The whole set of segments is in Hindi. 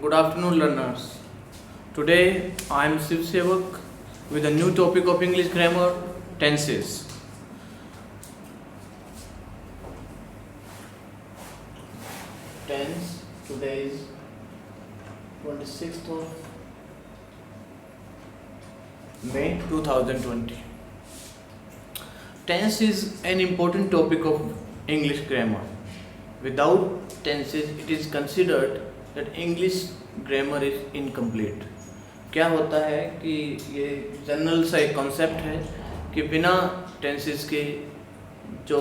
Good afternoon, learners. Today I am Shiv Sevak with a new topic of English grammar, tenses. Tense. Today is 26th of May 2020. Tense is an important topic of English grammar. Without tenses, it is considered that English grammar is incomplete. क्या होता है कि ये जनरल सा एक कॉन्सेप्ट है कि बिना टेंसेस के जो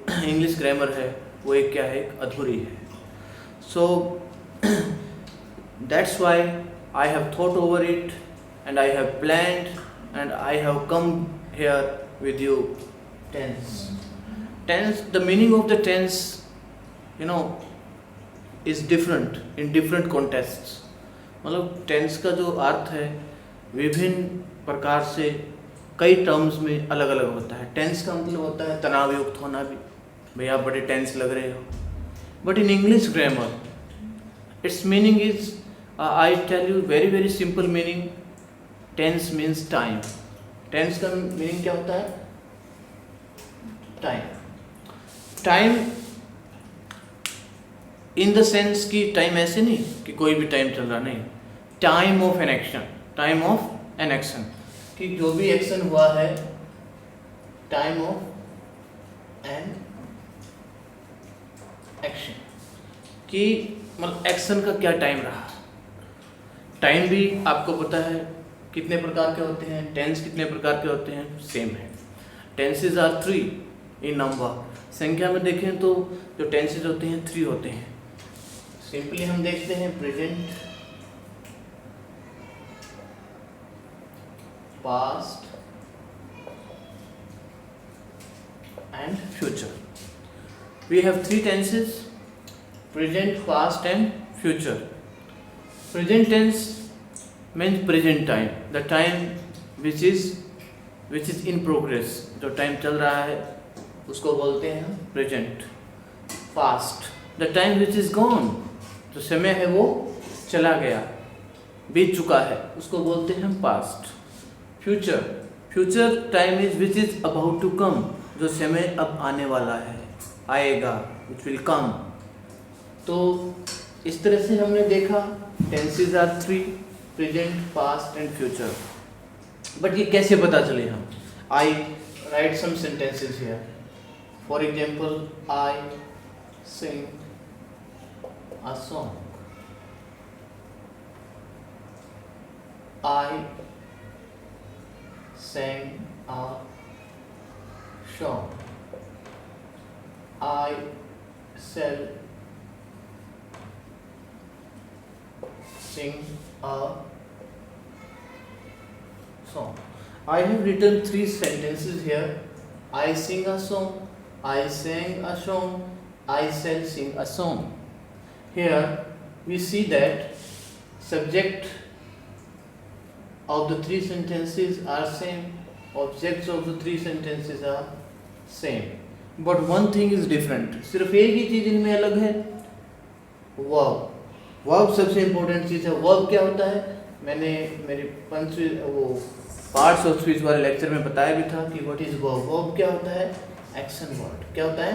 इंग्लिश ग्रामर है वो एक क्या है, एक अधूरी है. So that's why I have thought over it and I have planned and I have come here with you. Tense. The meaning of the tense is different in different contexts. मतलब टेंस का जो अर्थ है विभिन्न प्रकार से कई टर्म्स में अलग अलग होता है. टेंस का मतलब होता है तनाव युक्त होना भी, भाई आप बड़े टेंस लग रहे हो. But in English grammar its meaning is, I tell you very very simple meaning. Tense means time. Tense का मीनिंग क्या होता है? Time. Time in the sense कि टाइम ऐसे नहीं कि कोई भी टाइम चल रहा, नहीं. Time of an action. Time of an action कि जो भी एक्शन हुआ है, टाइम ऑफ एन एक्शन कि मतलब एक्शन का क्या टाइम रहा. टाइम भी आपको पता है कितने प्रकार के होते हैं, टेंस कितने प्रकार के होते हैं, सेम है. Tenses are 3 in number. संख्या में देखें तो जो टेंसेज होते हैं 3 होते हैं. सिंपली हम देखते हैं present, past and future. We have 3 tenses: present, past and future. Present tense means present time, the time which is in progress. जो टाइम चल रहा है उसको बोलते हैं present. Past, the time which is gone. जो समय है वो चला गया, बीत चुका है, उसको बोलते हैं past. Future time is which is about to come. जो समय अब आने वाला है, आएगा, विच विल कम. तो इस तरह से हमने देखा tenses are 3: present, past and future. But ये कैसे पता चले हम? I write some sentences here. For example, I sing a song. I sang a song. I shall sing a song. I have written 3 sentences here. I sing a song, I sang a song, I shall sing a song. Here we see that subject of the 3 sentences are same, objects of the 3 sentences are same, but one thing is different. सिर्फ एक ही चीज इनमें अलग है, verb. verb सबसे important चीज है. verb क्या होता है? मैंने मेरी पार्ट्स ऑफ स्पीच वाले लेक्चर में बताया भी था कि what is verb. verb क्या होता है? Action word. क्या होता है?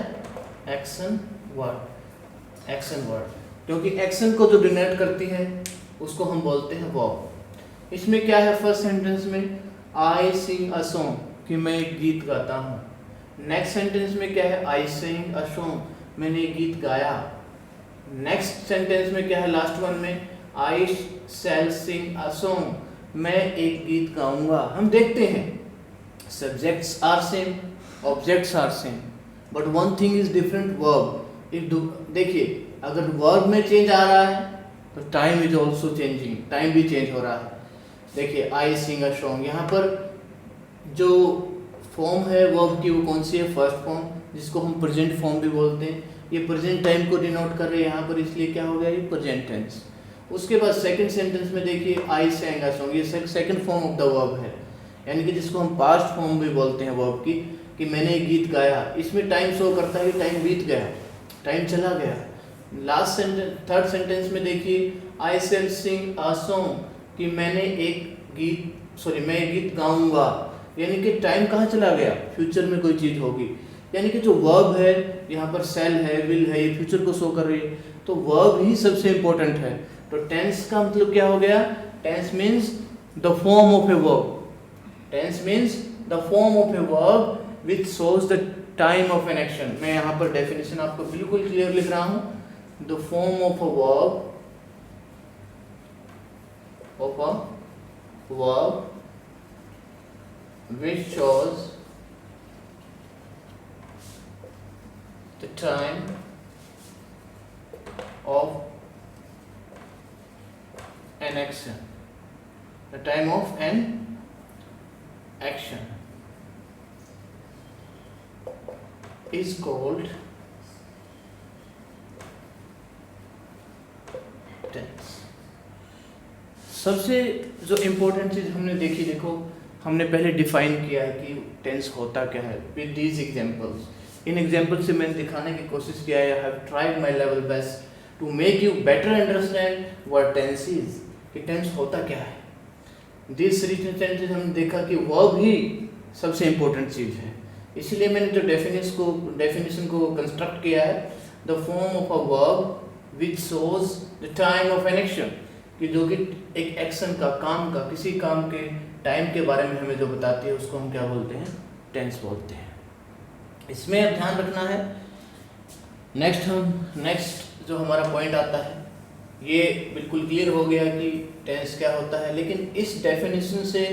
Action word. एक्शन वर्ड क्योंकि एक्शन को जो डिनोट करती है उसको हम बोलते हैं वर्ब. इसमें क्या है? फर्स्ट सेंटेंस में आई सिंग अ सॉन्ग कि मैं एक गीत गाता हूँ. नेक्स्ट सेंटेंस में क्या है? आई सिंग अ सॉन्ग, मैंने एक गीत गाया. नेक्स्ट सेंटेंस में क्या है? लास्ट वन में आई शैल सिंग अ सॉन्ग, मैं एक गीत गाऊंगा. हम देखते हैं subjects are same, objects are same, but one thing is different, verb. देखिए अगर वर्ब में चेंज आ रहा है तो time is also changing, time भी चेंज हो रहा है. देखिए आई सिंग अ सॉन्ग, यहाँ पर जो फॉर्म है वर्ब की वो कौन सी है? फर्स्ट फॉर्म, जिसको हम प्रेजेंट फॉर्म भी बोलते हैं. ये प्रेजेंट टाइम को डिनोट कर रहे हैं यहाँ पर, इसलिए क्या हो गया? ये प्रेजेंट टेंस. उसके बाद सेकंड सेंटेंस में देखिए आई sang a song, ये second form of the verb है, यानी कि जिसको हम पास्ट फॉर्म भी बोलते हैं वर्ब की, कि मैंने गीत गाया. इसमें टाइम शो करता है कि टाइम बीत गया, टाइम चला गया. लास्ट सेंटेंस, थर्ड सेंटेंस में देखिए, आई सेल सिंग अ सॉन्ग, कि मैंने मैं एक गीत गाऊंगा, यानी कि टाइम कहाँ चला गया, फ्यूचर में कोई चीज़ होगी, यानी कि जो वर्ब है यहाँ पर सेल है, विल है, ये फ्यूचर को शो कर रही है, तो वर्ब ही सबसे इंपॉर्टेंट है। तो टेंस का मतलब क्या हो गया, tense means the form of a verb, tense means the form of a verb which shows the time of an action. मैं यहाँ पर डेफिनेशन आपको बिल्कुल क्लियर लिख रहा हूँ, the form of a verb which shows the time of an action, the time of an action is called tense। सबसे जो इम्पोर्टेंट चीज़ हमने देखी, देखो हमने पहले डिफाइन किया है कि टेंस होता क्या है विद दीज एग्जांपल्स। इन एग्जांपल से मैंने दिखाने की कोशिश किया है, I have tried my level best to make you better understand what tense is, कि टेंस होता क्या है। दिस रीजन टेंसेस हमने देखा कि वर्ब ही सबसे इम्पोर्टेंट चीज़ है, इसलिए मैंने जो डेफिनेशन को कंस्ट्रक्ट किया है, the form of a verb which shows the time of an action, कि जो कि एक एक्शन का, काम का, किसी काम के टाइम के बारे में हमें जो बताती है उसको हम क्या बोलते हैं, टेंस बोलते हैं। इसमें अब ध्यान रखना है, नेक्स्ट जो हमारा पॉइंट आता है, ये बिल्कुल क्लियर हो गया कि टेंस क्या होता है, लेकिन इस डेफिनेशन से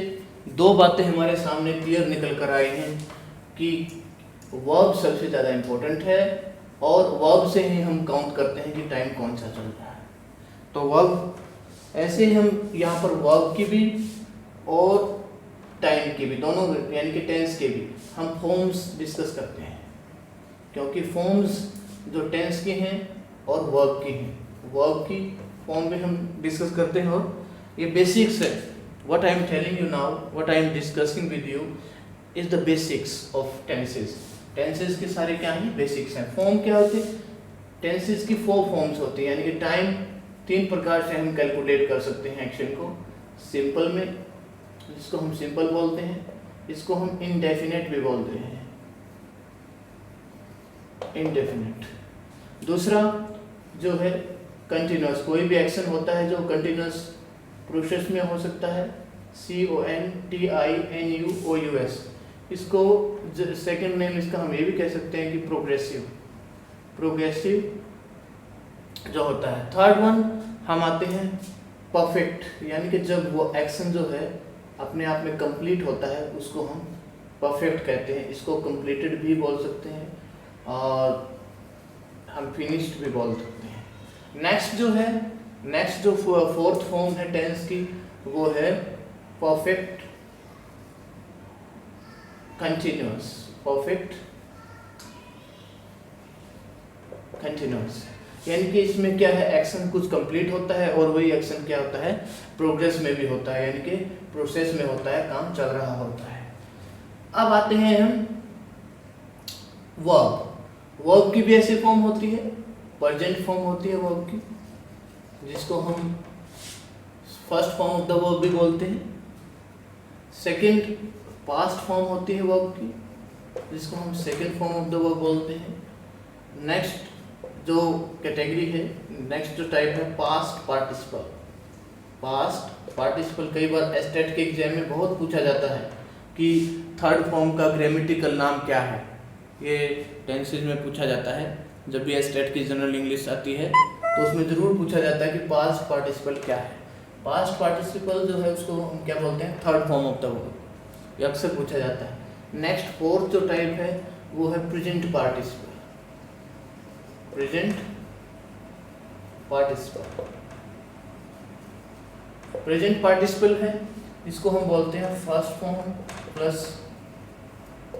दो बातें हमारे सामने क्लियर निकल कर आई हैं कि वर्ब सबसे ज़्यादा इम्पोर्टेंट है और वर्ब से ही हम काउंट करते हैं कि टाइम कौन सा चल रहा है। तो वर्ब ऐसे ही हम यहाँ पर वर्ब की भी और टाइम की भी, दोनों यानी कि टेंस के भी हम फॉर्म्स डिस्कस करते हैं, क्योंकि फॉर्म्स जो टेंस के हैं और वर्ब की हैं, वर्ब की फॉर्म भी हम डिस्कस करते हैं, और ये बेसिक्स है। What I am telling you now, what I am discussing with you is the basics of tenses. Tenses के सारे क्या हैं, बेसिक्स हैं। फॉर्म क्या होती है, टेंसेस की 4 फॉर्म्स होती हैं, यानी कि टाइम 3 प्रकार से हम कैलकुलेट कर सकते हैं एक्शन को। सिंपल में, जिसको हम सिंपल बोलते हैं, इसको हम इनडेफिनेट भी बोलते हैं, इनडेफिनेट। दूसरा जो है कंटिन्यूस, कोई भी एक्शन होता है जो कंटिन्यूस प्रोसेस में हो सकता है, CONTINUOUS। इसको सेकंड नेम इसका हम ये भी कह सकते हैं कि प्रोग्रेसिव जो होता है। थर्ड वन हम आते हैं परफेक्ट, यानी कि जब वो एक्शन जो है अपने आप में कंप्लीट होता है उसको हम परफेक्ट कहते हैं। इसको कंप्लीटेड भी बोल सकते हैं और हम फिनिश्ड भी बोल सकते हैं। नेक्स्ट जो फोर्थ फॉर्म है टेंस की, वो है परफेक्ट कंटिन्यूअस। परफेक्ट कंटिन्यूअस यानी कि इसमें क्या है, एक्शन कुछ कंप्लीट होता है और वही एक्शन क्या होता है, प्रोग्रेस में भी होता है, यानी कि प्रोसेस में होता है, काम चल रहा होता है। अब आते हैं हम वर्ब की भी ऐसी फॉर्म होती है, प्रेजेंट फॉर्म होती है वर्ब की, जिसको हम first form of the verb भी बोलते हैं। सेकंड पास्ट फॉर्म होती है वर्ब की, जिसको हम second form of the verb बोलते हैं। नेक्स्ट जो कैटेगरी है, नेक्स्ट जो टाइप है पास्ट पार्टिसिपल। पास्ट पार्टिसिपल कई बार एस्टेट के एग्जाम में बहुत पूछा जाता है कि थर्ड फॉर्म का ग्रामेटिकल नाम क्या है, ये टेंसेज में पूछा जाता है। जब भी एस्टेट की जनरल इंग्लिश आती है तो उसमें ज़रूर पूछा जाता है कि पास्ट पार्टिसिपल क्या है। पास्ट पार्टिसिपल जो है उसको हम क्या बोलते हैं, third form of the verb, ये अक्सर पूछा जाता है। नेक्स्ट फोर्थ जो टाइप है वो है प्रेजेंट पार्टिसिपल। प्रेजेंट पार्टिसिपल है, इसको हम बोलते हैं फर्स्ट फॉर्म प्लस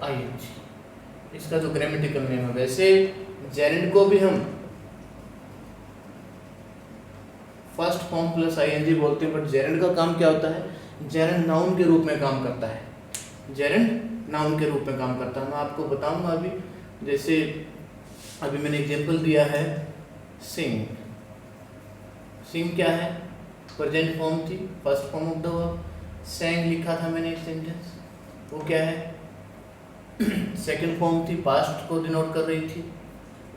आईएनजी। इसका जो ग्रामेटिकल नेम है, वैसे जेरेंड को भी हम फर्स्ट फॉर्म प्लस आईएनजी बोलते हैं, बट जेरेंड का काम क्या होता है, जेरेंड नाउन के रूप में काम करता है। जेरेंड नाउन के रूप में काम करता है। मैं आपको बताऊंगा अभी, जैसे अभी मैंने एग्जांपल दिया है सिंग। सिंग क्या है? प्रेजेंट फॉर्म थी, first form of the verb. सैंग लिखा था मैंने एक सेंटेंस, वो क्या है? सेकंड फॉर्म थी, पास्ट को डिनोट कर रही थी।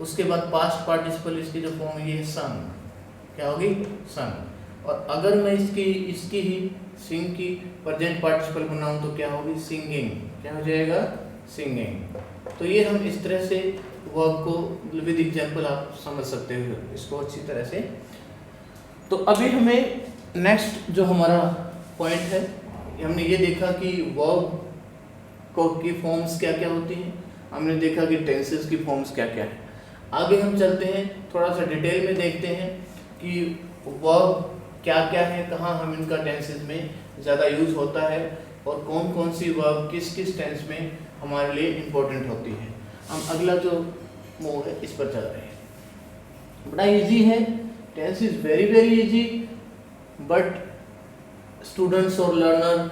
उसके बाद पास्ट पार्टिसिपल इसकी जो फॉर्म है ये संग, क्या होगी? संग। और अगर मैं इसकी ही सिंग की प्रेजेंट पार्टिसिपल बनाऊं तो क्या होगी? सिंगिंग। क्या हो जाएगा? सिंगिंग। तो ये हम इस तरह से वर्ब को विद एग्जांपल आप समझ सकते हो इसको अच्छी तरह से। तो अभी हमें नेक्स्ट जो हमारा पॉइंट है, हमने ये देखा कि वर्ब को की फॉर्म्स क्या क्या होती हैं, हमने देखा कि टेंसेस की फॉर्म्स क्या क्या है। आगे हम चलते हैं, थोड़ा सा डिटेल में देखते हैं कि वर्ब क्या क्या है, कहाँ हम इनका टेंसेस में ज़्यादा यूज़ होता है और कौन कौन सी वर्ब किस किस टेंस में हमारे लिए इम्पोर्टेंट होती है। हम अगला जो मूव है इस पर चल रहे हैं। बड़ा इजी है, tense is very very easy, but students और learner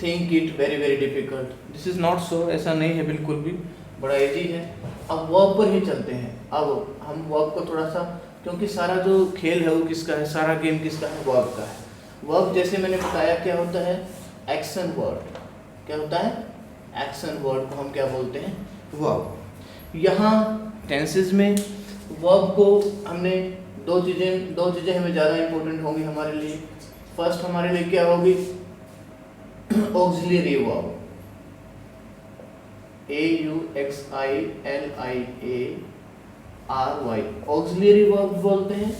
think it very very difficult. This is not so, ऐसा नहीं है बिल्कुल भी, बड़ा इजी है। अब वर्ब पर ही चलते हैं। अब हम वर्ब को थोड़ा सा, क्योंकि सारा जो खेल है वो किसका है, सारा गेम किसका है? वर्ब का है। वर्ब जैसे मैंने बताया क्या होता है? Action word. क्या होता है? एक्शन वर्ड को हम क्या बोलते हैं? वर्ब। यहाँ टेंसेस में वर्ब को हमने दो चीज़ें हमें ज़्यादा इंपॉर्टेंट होंगी हमारे लिए। फर्स्ट हमारे लिए क्या होगी? Auxiliary verb, AUXILIARY, auxiliary verb बोलते हैं।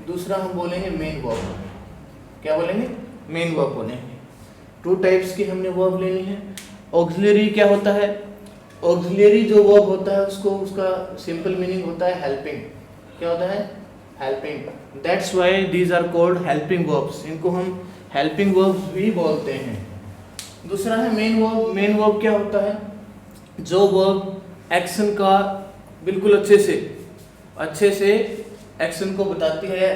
दूसरा हम बोलेंगे मेन वर्ब। क्या बोलेंगे? मेन वर्ब बोलेंगे। टू टाइप्स की हमने वर्ब लेनी है। ऑक्सिलरी क्या होता है? ऑक्सिलरी जो वर्ब होता है उसका सिंपल मीनिंग होता है हेल्पिंग। क्या होता है? Helping. That's why these are called helping verbs. इनको हम हेल्पिंग वर्ब्स भी बोलते हैं। दूसरा है मेन वर्ब। मेन वर्ब क्या होता है? जो वर्ब एक्शन का बिल्कुल अच्छे से एक्शन को बताती है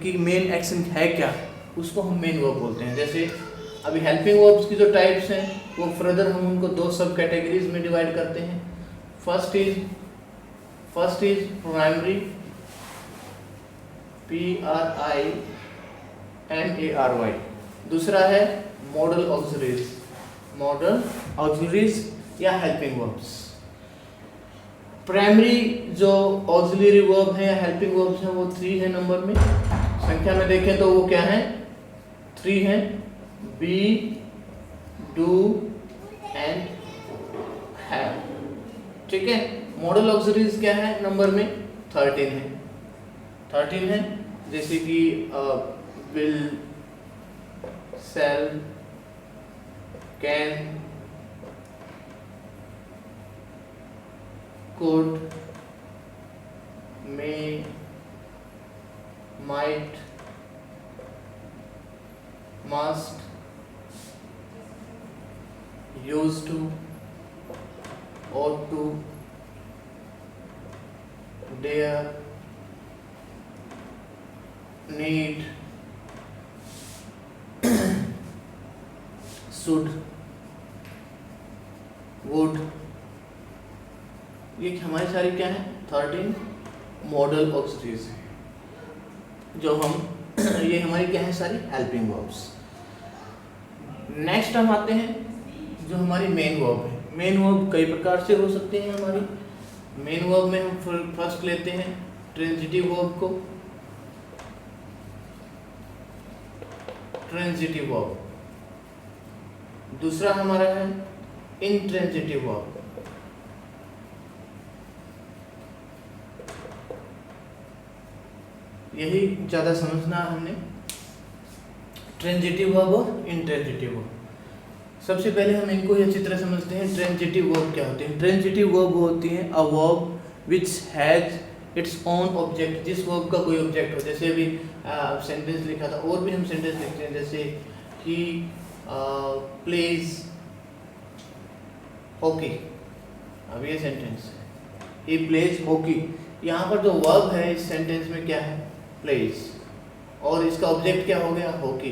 कि मेन एक्शन है क्या, उसको हम मेन वर्ब बोलते हैं। जैसे अभी हेल्पिंग वर्ब्स की जो टाइप्स हैं वो फर्दर हम उनको दो सब कैटेगरीज में डिवाइड करते हैं। First is primary, PRIMARY। दूसरा है मॉडल ऑक्सिलरीज या हेल्पिंग वर्ब्स। प्राइमरी जो ऑक्सिलरी वर्ब है या हेल्पिंग वर्ब्स हैं वो 3 है नंबर में। संख्या में देखें तो वो क्या है? 3 है। Be, do and have. ठीक है। मॉडल ऑक्सिलरीज क्या है नंबर में? 13 है। जैसे कि will, shall, can, could, may, might, must, used to, ought to, dare, need, should, would। ये हमारी सारी क्या है? 13 मॉडल ऑक्सिलरीज हैं जो हम ये हमारी क्या है? सारी हेल्पिंग वर्ब्स। नेक्स्ट हम आते हैं जो हमारी मेन वर्ब है। मेन वर्ब कई प्रकार से हो सकते हैं हमारी। मेन वर्ब में हम फर्स्ट लेते हैं ट्रांजिटिव वर्ब को। Transitive verb. दूसरा हमारा है इंट्रांजिटिव वर्ब। यही ज़्यादा समझना हमने, ट्रांजिटिव वर्ब और इंट्रांजिटिव वर्ब। सबसे पहले हम इनको ही अच्छी तरह समझते हैं। ट्रांजिटिव वर्ब क्या होती है? ट्रांजिटिव वर्ब होती है a verb which has its own object. जिस वर्ब का कोई ऑब्जेक्ट हो, जैसे अभी सेंटेंस लिखा था, और भी हम सेंटेंस लिखते हैं जैसे ही प्लेज हॉकी। अब ये सेंटेंस है, ही प्लेज हॉकी। यहाँ पर जो वर्ब है इस सेंटेंस में क्या है? प्लेज, और इसका ऑब्जेक्ट क्या हो गया? हॉकी।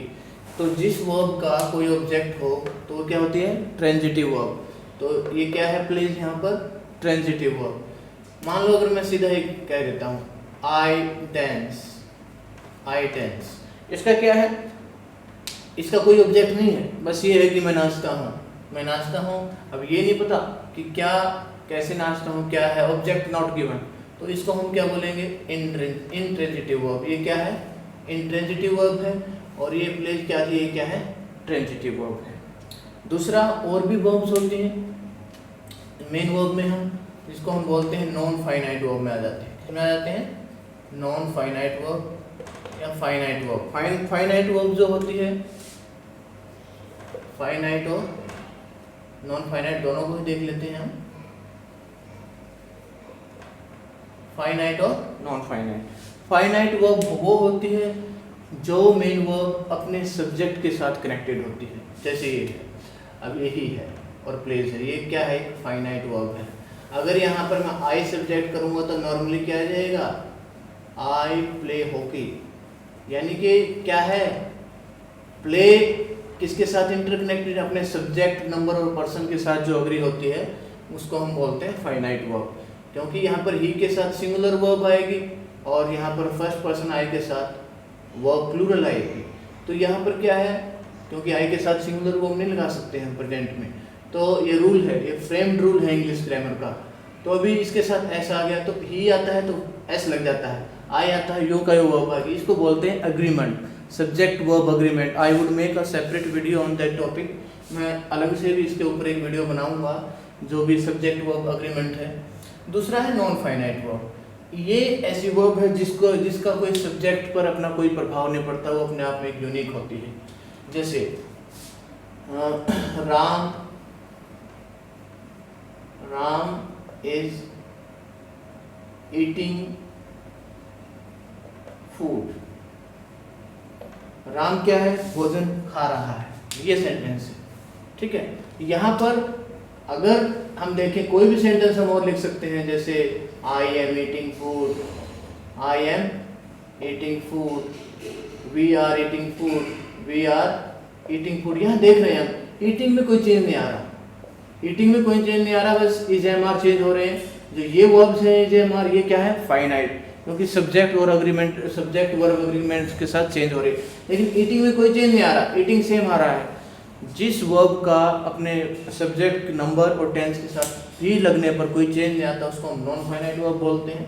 तो जिस वर्ब का कोई ऑब्जेक्ट हो तो वो क्या होती है? Transitive verb. तो ये क्या है? प्लेज यहाँ पर ट्रांजिटिव वर्ब। मान लो अगर मैं सीधा ही कह देता हूँ आई डांस, आई डांस, इसका क्या है, इसका कोई ऑब्जेक्ट नहीं है, बस ये है कि मैं नाचता हूँ, मैं नाचता हूँ। अब ये नहीं पता कि क्या, कैसे नाचता हूँ, क्या है, ऑब्जेक्ट नॉट गिवन, तो इसको हम क्या बोलेंगे, इंट्रांजिटिव वर्ब। ये क्या है, इंट्रांजिटिव वर्ब है, और ये प्लेज क्या थी, ये क्या है, ट्रांजिटिव वर्ब है। दूसरा और भी वर्ब्स होते हैं मेन वर्ब में, हम जिसको हम बोलते हैं नॉन फाइनाइट वर्ब में आ जाते हैं। किसमें आ जाते हैं, नॉन फाइनाइट वर्ब या फाइनाइट वर्ब। फाइनाइट वर्ब जो होती है, फाइनाइट और नॉन फाइनाइट दोनों को ही देख लेते हैं हम, फाइनाइट और नॉन फाइनाइट। फाइनाइट वर्ब वो होती है जो मेन वर्ब अपने सब्जेक्ट के साथ कनेक्टेड होती है, जैसे ये है, अब यही है और प्लेस है, ये क्या है, फाइनाइट वर्ब है। अगर यहाँ पर मैं आई सब्जेक्ट करूँगा तो नॉर्मली क्या आ जाएगा, आई प्ले हॉकी, यानी कि क्या है, प्ले किसके साथ इंटरकनेक्टेड, अपने सब्जेक्ट, नंबर और पर्सन के साथ जो अग्री होती है उसको हम बोलते हैं फाइनाइट वर्ब। क्योंकि यहाँ पर ही के साथ सिंगुलर वर्ब आएगी और यहाँ पर फर्स्ट पर्सन आई के साथ वर्ब प्लूरल आएगी। तो यहाँ पर क्या है, क्योंकि आई के साथ सिंगुलर वर्ब नहीं लगा सकते हैं प्रेजेंट में, तो ये रूल है, ये फ्रेम्ड रूल है इंग्लिश ग्रामर का। तो अभी इसके साथ एस आ गया तो ही आता है तो एस लग जाता है, आई आता है, यो का यो वर्ब आ गई, इसको बोलते हैं agreement, subject verb agreement. I would make a separate video on that topic, मैं अलग से भी इसके ऊपर एक वीडियो बनाऊंगा जो भी सब्जेक्ट वर्ब अग्रीमेंट है। दूसरा है नॉन फाइनाइट वर्ब, ये ऐसी वर्ब है जिसका कोई सब्जेक्ट पर अपना कोई प्रभाव नहीं पड़ता, वो अपने आप में एक यूनिक होती है। जैसे Ram is eating food, Ram क्या है, भोजन खा रहा है, ये सेंटेंस है, ठीक है। यहाँ पर अगर हम देखें कोई भी सेंटेंस हम और लिख सकते हैं, जैसे I am eating food, I am eating food, we are eating food, we are eating food. यहाँ देख रहे हैं हम ईटिंग में कोई चेंज नहीं आ रहा, ईटिंग में कोई चेंज नहीं आ रहा, बस इज एम आर चेंज हो रहे हैं। जो ये वर्ब्स हैं इज एम आर, ये क्या है, फाइनाइट, क्योंकि सब्जेक्ट और अग्रीमेंट, सब्जेक्ट वर्ब अग्रीमेंट के साथ चेंज हो रही है। लेकिन ईटिंग में कोई चेंज नहीं आ रहा, ईटिंग सेम आ रहा है। जिस वर्ब का अपने सब्जेक्ट, नंबर और टेंस के साथ ही लगने पर कोई चेंज नहीं आता उसको हम नॉन फाइनाइट वर्ब बोलते हैं।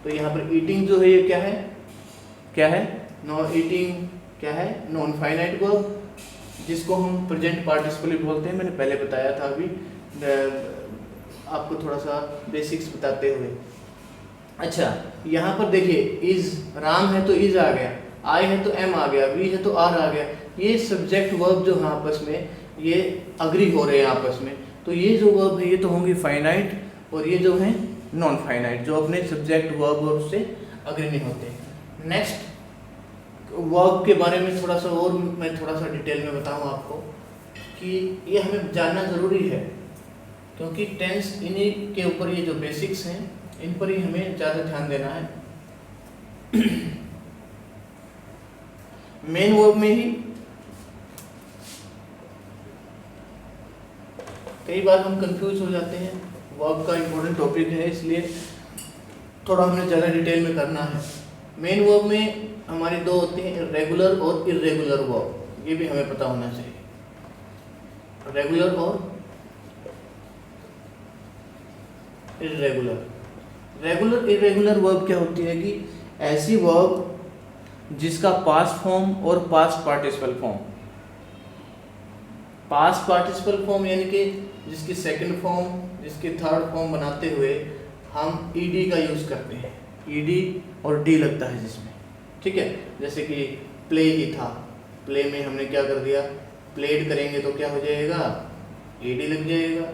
तो यहाँ पर ईटिंग जो है ये क्या है, क्या है, नॉन ईटिंग क्या है, नॉन फाइनाइट वर्ब, जिसको हम प्रेजेंट पार्टिसिपल बोलते हैं। मैंने पहले बताया था, अभी आपको थोड़ा सा बेसिक्स बताते हुए। अच्छा, यहाँ पर देखिए, इज, राम है तो इज आ गया, आई है तो एम आ गया, वी है तो आर आ गया। ये सब्जेक्ट वर्ब जो है आपस में ये अग्री हो रहे हैं आपस में, तो ये जो वर्ब है ये तो होंगी फाइनाइट, और ये जो है नॉन फाइनाइट, जो अपने सब्जेक्ट वर्ब से अग्री नहीं होते। नेक्स्ट वर्ब के बारे में थोड़ा सा और मैं थोड़ा सा डिटेल में बताऊँ आपको कि ये हमें जानना ज़रूरी है, क्योंकि टेंस इन्हीं के ऊपर, ये जो बेसिक्स हैं इन पर ही हमें ज़्यादा ध्यान देना है। मेन वर्ब में ही कई बार हम कंफ्यूज हो जाते हैं, वर्ब का इम्पोर्टेंट टॉपिक है इसलिए थोड़ा हमें ज़्यादा डिटेल में करना है। मेन वर्ब में हमारी दो होती हैं, रेगुलर और इर्रेगुलर वर्ब, ये भी हमें पता होना चाहिए। रेगुलर और इर्रेगुलर। रेगुलर इर्रेगुलर वर्ब क्या होती है कि ऐसी वर्ब जिसका पास्ट फॉर्म और past participle form, past participle form यानी कि जिसकी सेकंड फॉर्म, जिसकी थर्ड फॉर्म बनाते हुए हम ईडी का यूज़ करते हैं, ईडी और डी लगता है जिसमें, ठीक है। जैसे कि प्ले ही था, प्ले में हमने क्या कर दिया, प्लेड करेंगे तो क्या हो जाएगा, ईडी लग जाएगा,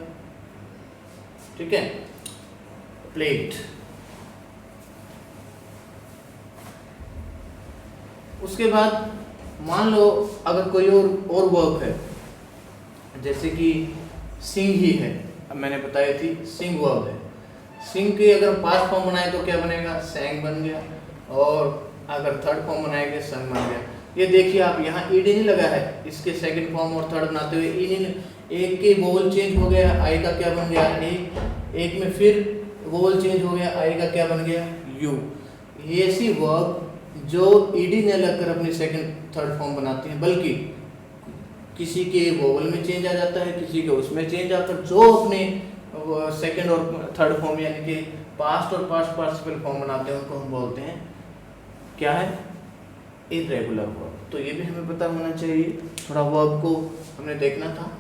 ठीक है, प्लेट। उसके बाद मान लो अगर कोई और वर्ब है, जैसे कि सिंग ही है, अब मैंने बताई थी सिंग वर्ब है, सिंग के अगर पास्ट फॉर्म बनाए तो क्या बनेगा, सैंग बन गया, और अगर थर्ड फॉर्म बनाएंगे संग बन गया। ये देखिए आप, यहाँ ईडी नहीं लगा है, इसके सेकंड फॉर्म और थर्ड बनाते हुए ई नहीं, एक के वोवल चेंज हो गया, आई का क्या बन गया, एक में फिर वोवल चेंज हो गया, आई का क्या बन गया, यू। ये ऐसी वर्ब जो ईडी ने लगकर अपनी सेकंड थर्ड फॉर्म बनाती हैं, बल्कि किसी के वोवल में चेंज आ जाता है, किसी के उसमें चेंज आकर जो अपने सेकंड और थर्ड फॉर्म यानी कि पास्ट और पास्ट पार्टिसिपल फॉर्म बनाते हैं उनको हम बोलते हैं क्या है, इर्रेगुलर वर्ब। तो ये भी हमें पता होना चाहिए, थोड़ा वर्ब को हमने देखना था।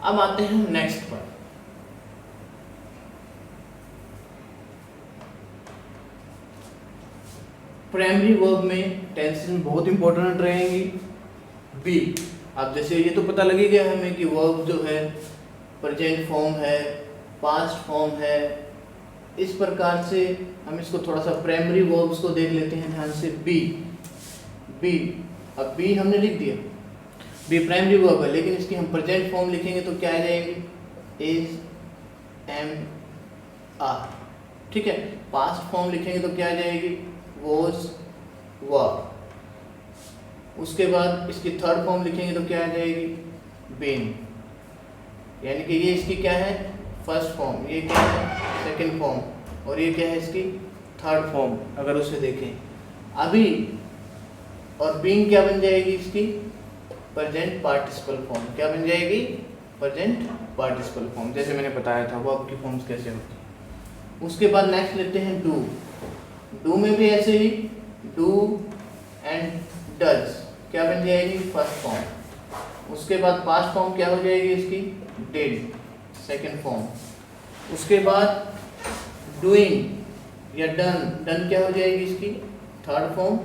अब आते हैं नेक्स्ट पर। प्राइमरी वर्ब में टेंसेस में बहुत इंपॉर्टेंट रहेंगी बी। अब जैसे ये तो पता लग ही गया हमें कि वर्ब जो है प्रेजेंट फॉर्म है, पास्ट फॉर्म है। इस प्रकार से हम इसको थोड़ा सा प्राइमरी वर्ब्स को देख लेते हैं ध्यान से। बी, अब बी हमने लिख दिया, बी प्राइमरी वर्ब है, लेकिन इसकी हम प्रेजेंट फॉर्म लिखेंगे तो क्या आ जाएगी, इज, एम, आर। ठीक है, पास्ट फॉर्म लिखेंगे तो क्या आ जाएगी, वॉज, वर। उसके बाद इसकी थर्ड फॉर्म लिखेंगे तो क्या आ जाएगी, बीन। यानी कि ये इसकी क्या है, फर्स्ट फॉर्म, ये क्या है, सेकंड फॉर्म, और ये क्या है इसकी थर्ड फॉर्म। अगर उसे देखें अभी, और बीइंग क्या बन जाएगी इसकी, प्रेजेंट पार्टिसिपल फॉर्म। क्या बन जाएगी, प्रेजेंट पार्टिसिपल फॉर्म, जैसे मैंने बताया था वर्ब की फॉर्म्स कैसे होती है। उसके बाद नेक्स्ट लेते हैं डू। डू में भी ऐसे ही, डू एंड डज क्या बन जाएगी, फर्स्ट फॉर्म। उसके बाद पास्ट फॉर्म क्या हो जाएगी इसकी, डिड, सेकंड फॉर्म। उसके बाद डूइंग या डन, डन क्या हो जाएगी इसकी थर्ड फॉर्म,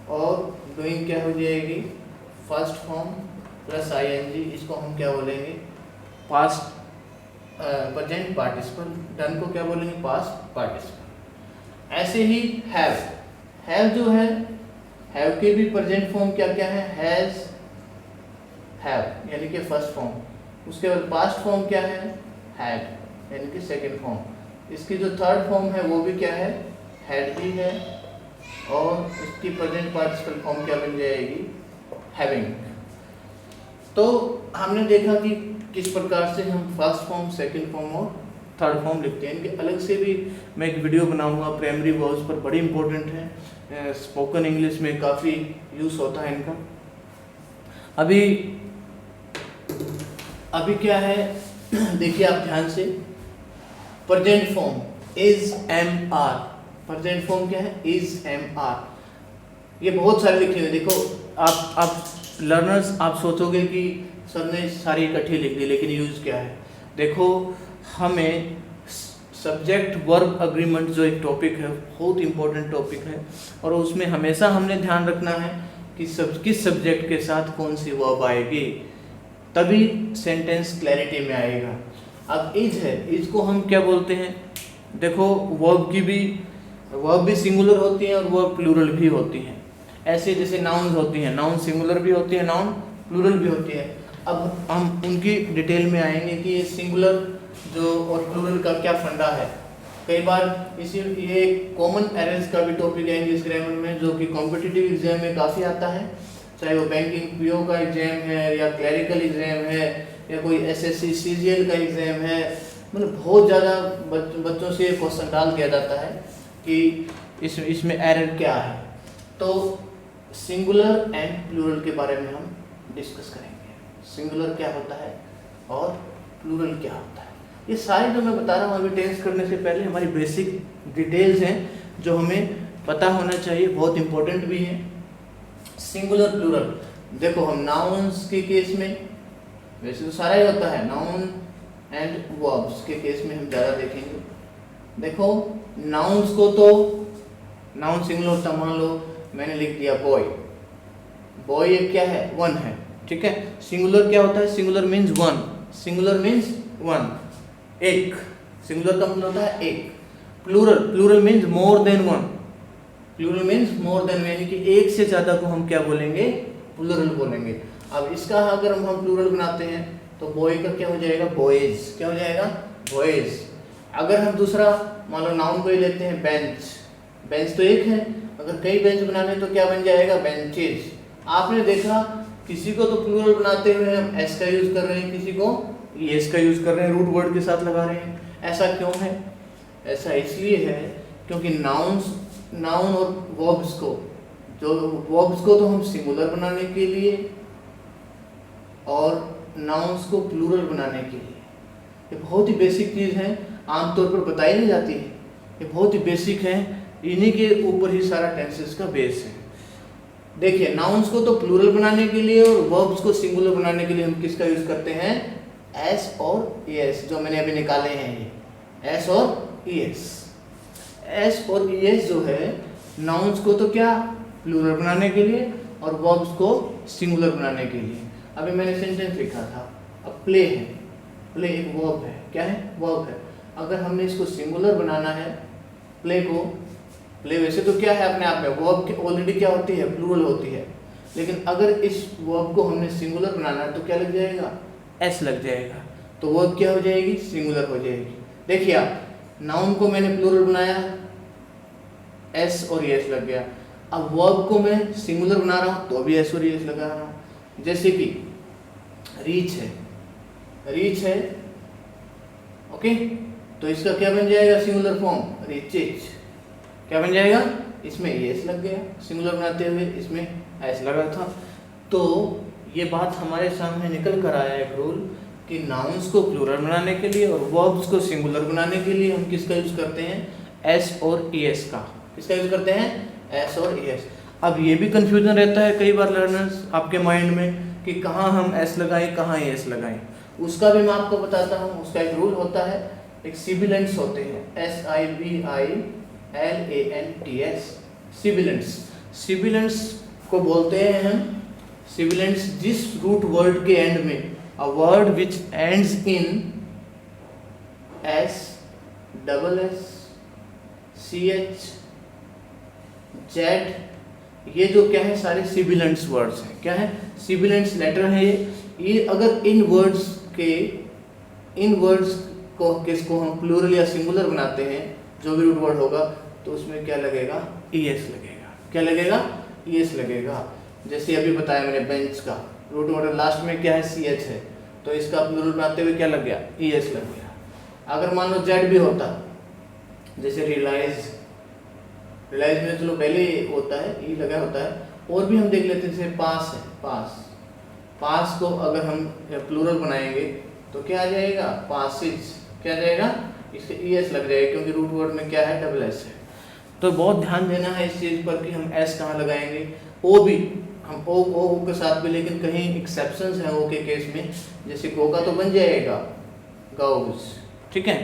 और डूइंग क्या हो जाएगी फर्स्ट फॉर्म प्लस आईएनजी। इसको हम क्या बोलेंगे, पास्ट प्रेजेंट पार्टिसिपल। डन को क्या बोलेंगे, पास्ट पार्टिसिपल। ऐसे ही हैव, हैव जो है, हैव के भी प्रेजेंट फॉर्म क्या क्या है, हैज, हैव यानी कि फर्स्ट फॉर्म। उसके बाद पास्ट फॉर्म क्या है, हैड यानी कि सेकंड फॉर्म। इसकी जो थर्ड फॉर्म है वो भी क्या है, हैड ही है, और इसकी प्रेजेंट पार्टिसिपल फॉर्म क्या बन जाएगी, हैविंग। तो हमने देखा कि किस प्रकार से हम फर्स्ट फॉर्म, सेकंड फॉर्म और थर्ड फॉर्म लिखते हैं। इनके अलग से भी मैं एक वीडियो बनाऊंगा प्राइमरी वर्ब्स पर, बड़ी इंपॉर्टेंट है, स्पोकन इंग्लिश में काफ़ी यूज़ होता है इनका। अभी क्या है देखिए आप ध्यान से, present form is, am, are. Present form क्या है, इज, एम, आर। ये बहुत सारे लिखे हुए, देखो आप लर्नर्स आप सोचोगे कि सर ने सारी इकट्ठी लिख दी, लेकिन यूज क्या है। देखो हमें सब्जेक्ट वर्ब अग्रीमेंट जो एक टॉपिक है, बहुत इंपॉर्टेंट टॉपिक है, और उसमें हमेशा हमने ध्यान रखना है कि किस सब्जेक्ट के साथ कौन सी वर्ब आएगी, तभी सेंटेंस क्लैरिटी में आएगा। अब इज है, इज को हम क्या बोलते हैं, देखो वर्ब भी सिंगुलर होती है और वर्ब प्लूरल भी होती हैं। ऐसे जैसे नाउन्स होती हैं, नाउन सिंगुलर भी होती है, नाउन प्लूरल भी होती है। अब हम उनकी डिटेल में आएंगे कि ये सिंगुलर जो और प्लूरल का क्या फंडा है। कई बार ये कॉमन एरर्स का भी टॉपिक है इंग्लिश ग्रामर में, जो कि कॉम्पिटिटिव एग्जाम में काफ़ी आता है, चाहे वो बैंकिंग पीओ का एग्जाम है, या क्लरिकल एग्जाम है, या कोई एसएससी सीजीएल का एग्जाम है। मतलब बहुत ज़्यादा बच्चों से क्वेश्चन डाल दिया जाता है कि इसमें एरर क्या है। तो सिंगुलर एंड प्लूरल के बारे में हम डिस्कस करेंगे, सिंगुलर क्या होता है और प्लूरल क्या होता है। ये सारे जो मैं बता रहा हूँ अभी टेंस करने से पहले हमारी बेसिक डिटेल्स हैं जो हमें पता होना चाहिए, बहुत इंपॉर्टेंट भी है। सिंगुलर प्लूरल, देखो हम नाउन्स के केस में, वैसे तो सारा ही होता है, नाउन एंड वर्ब्स के केस में हम ज़्यादा देखेंगे। देखो नाउन्स को तो नाउन सिंगुलर होता, मान लो मैंने लिख दिया बॉय, बॉय एक क्या है, वन है, ठीक है। सिंगुलर क्या होता है, singular means one, singular means one, एक, सिंगुलर का मतलब होता है एक। Plural means more than one, plural means more than, यानी कि एक से ज़्यादा को हम क्या बोलेंगे, प्लूरल बोलेंगे। अब इसका अगर हम प्लूरल बनाते हैं तो बॉय का क्या हो जाएगा, बॉयज, क्या हो जाएगा, बॉयज। अगर हम दूसरा मान लो नाउन को ही लेते हैं, बेंच, बेंच तो एक है, अगर कई बेंच बनाने तो क्या बन जाएगा, बेंचेज। आपने देखा किसी को तो प्लूरल बनाते हुए हम एस का यूज कर रहे हैं, किसी को एस का यूज कर रहे हैं, रूट वर्ड के साथ लगा रहे हैं। ऐसा क्यों है, ऐसा इसलिए है क्योंकि नाउन और वर्ब्स को, जो वर्ब्स को तो हम सिंगुलर बनाने के लिए और नाउन्स को प्लूरल बनाने के लिए, ये बहुत ही बेसिक चीज़ है, आमतौर पर बताई नहीं जाती है, ये बहुत ही बेसिक है, इन्हीं के ऊपर ही सारा टेंसेस का बेस है। देखिए नाउन्स को तो प्लूरल बनाने के लिए और वर्ब्स को सिंगुलर बनाने के लिए हम किसका यूज करते हैं, एस और ईएस, जो मैंने अभी निकाले हैं ये एस और ईएस। एस और ईएस जो है नाउन्स को तो क्या प्लूरल बनाने के लिए और वर्ब्स को सिंगुलर बनाने के लिए। अभी मैंने सेंटेंस लिखा था, अब प्ले है, प्ले एक वर्ब है, क्या है, वर्ब है। अगर हमने इसको सिंगुलर बनाना है प्ले को, प्ले वैसे तो क्या है अपने आप में वर्ब ऑलरेडी क्या होती है, प्लूरल होती है, लेकिन अगर इस वर्ब को हमने सिंगुलर बनाना है तो क्या लग जाएगा, एस लग जाएगा, तो वर्ब क्या हो जाएगी, सिंगुलर हो जाएगी। देखिए आप, नाउन को मैंने प्लूरल बनाया, एस और एस लग गया, अब वर्ब को मैं सिंगुलर बना रहा हूँ तो भी एस और एस लगा रहा हूँ। जैसे कि रीच है, रीच है, ओके, तो इसका क्या बन जाएगा सिंगुलर फॉर्म, रीचेज, क्या बन जाएगा, इसमें एस लग गया, सिंगुलर बनाते हुए इसमें एस लगा था। तो ये बात हमारे सामने निकल कर आया एक रूल कि नाउन्स को प्लूरल बनाने के लिए और वर्ब्स को सिंगुलर बनाने के लिए हम किसका यूज करते हैं, एस और ईएस का, किसका यूज करते हैं, एस और ईएस। अब ये भी कंफ्यूजन रहता है कई बार लर्नर्स आपके माइंड में कि कहाँ हम एस लगाएं कहाँ ईएस लगाएं, उसका भी मैं आपको बताता हूँ। उसका एक रूल होता है, एक सिबिलेंट्स होते हैं, SIBILANTS, सिबिलेंट्स। सिबिलेंट्स को बोलते हैं हम सिबिलेंट्स जिस रूट वर्ड के एंड में a word which ends in S, double S, CH, Z, ये जो क्या है सारे सिबिलेंट्स वर्ड्स हैं, क्या है, सिबिलेंट्स लेटर है ये अगर इन वर्ड्स को किसको हम प्लूरल या सिंगुलर बनाते हैं, जो भी रूट वर्ड होगा तो उसमें क्या लगेगा, ईएस लगेगा, क्या लगेगा, ईएस लगेगा। जैसे अभी बताया मैंने बेंच का रूट वर्ड लास्ट में क्या है, CH है, तो इसका प्लूरल बनाते हुए क्या लग गया, ईएस लग गया। अगर मान लो जेड भी होता, जैसे रियलाइज, रियलाइज में चलो पहले होता है ई लगा होता है, और भी हम देख लेते हैं, जैसे पास है, पास को अगर हम प्लूरल बनाएंगे तो क्या आ जाएगा, पासिज, क्या आ जाएगा, इससे ईएस लग जाएगा क्योंकि रूट वर्ड में क्या है, डबल एस है। तो बहुत ध्यान देना है इस चीज़ पर कि हम एस कहाँ लगाएंगे, ओ भी हम ओ के साथ भी, लेकिन कहीं एक्सेप्शंस हैं ओ के केस में, जैसे गो का तो बन जाएगा गाउज, ठीक है,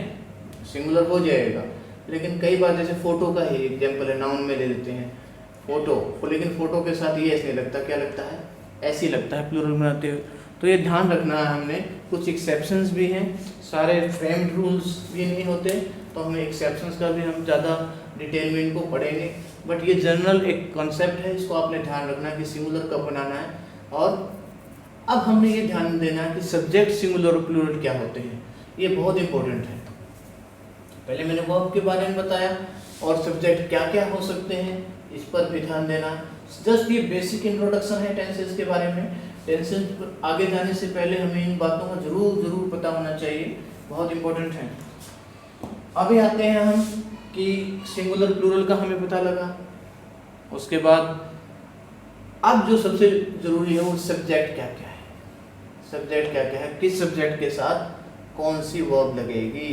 सिंगुलर हो जाएगा, लेकिन कई बार जैसे फोटो का ही एग्जांपल है, नाउन में ले लेते हैं फोटो, लेकिन फोटो के साथ ये ऐसे नहीं लगता, क्या लगता है, ऐसे ही लगता है प्लूरल बनाते हुए। तो ये ध्यान रखना है हमने, कुछ एक्सेप्शंस भी हैं, सारे फ्रेम्ड रूल्स भी नहीं होते, तो हमें एक्सेप्शंस का भी हम ज़्यादा डिटेल में इनको पढ़ेंगे, बट ये जनरल एक कॉन्सेप्ट है, इसको आपने ध्यान रखना कि सिंगुलर कब बनाना है। और अब हमने ये ध्यान देना है कि सब्जेक्ट सिंगुलर और प्लूरल क्या होते हैं, ये बहुत इंपॉर्टेंट है। पहले मैंने वर्ब के बारे में बताया और सब्जेक्ट क्या क्या हो सकते हैं इस पर भी ध्यान देना। जस्ट ये बेसिक इंट्रोडक्शन है टेंसेस के बारे में। टेंसेस आगे जाने से पहले हमें इन बातों का जरूर पता होना चाहिए, बहुत इंपॉर्टेंट है। अभी आते हैं हम कि सिंगुलर प्लूरल का हमें पता लगा, उसके बाद अब जो सबसे जरूरी है वो सब्जेक्ट क्या क्या है, सब्जेक्ट क्या क्या है, किस सब्जेक्ट के साथ कौन सी वर्ब लगेगी,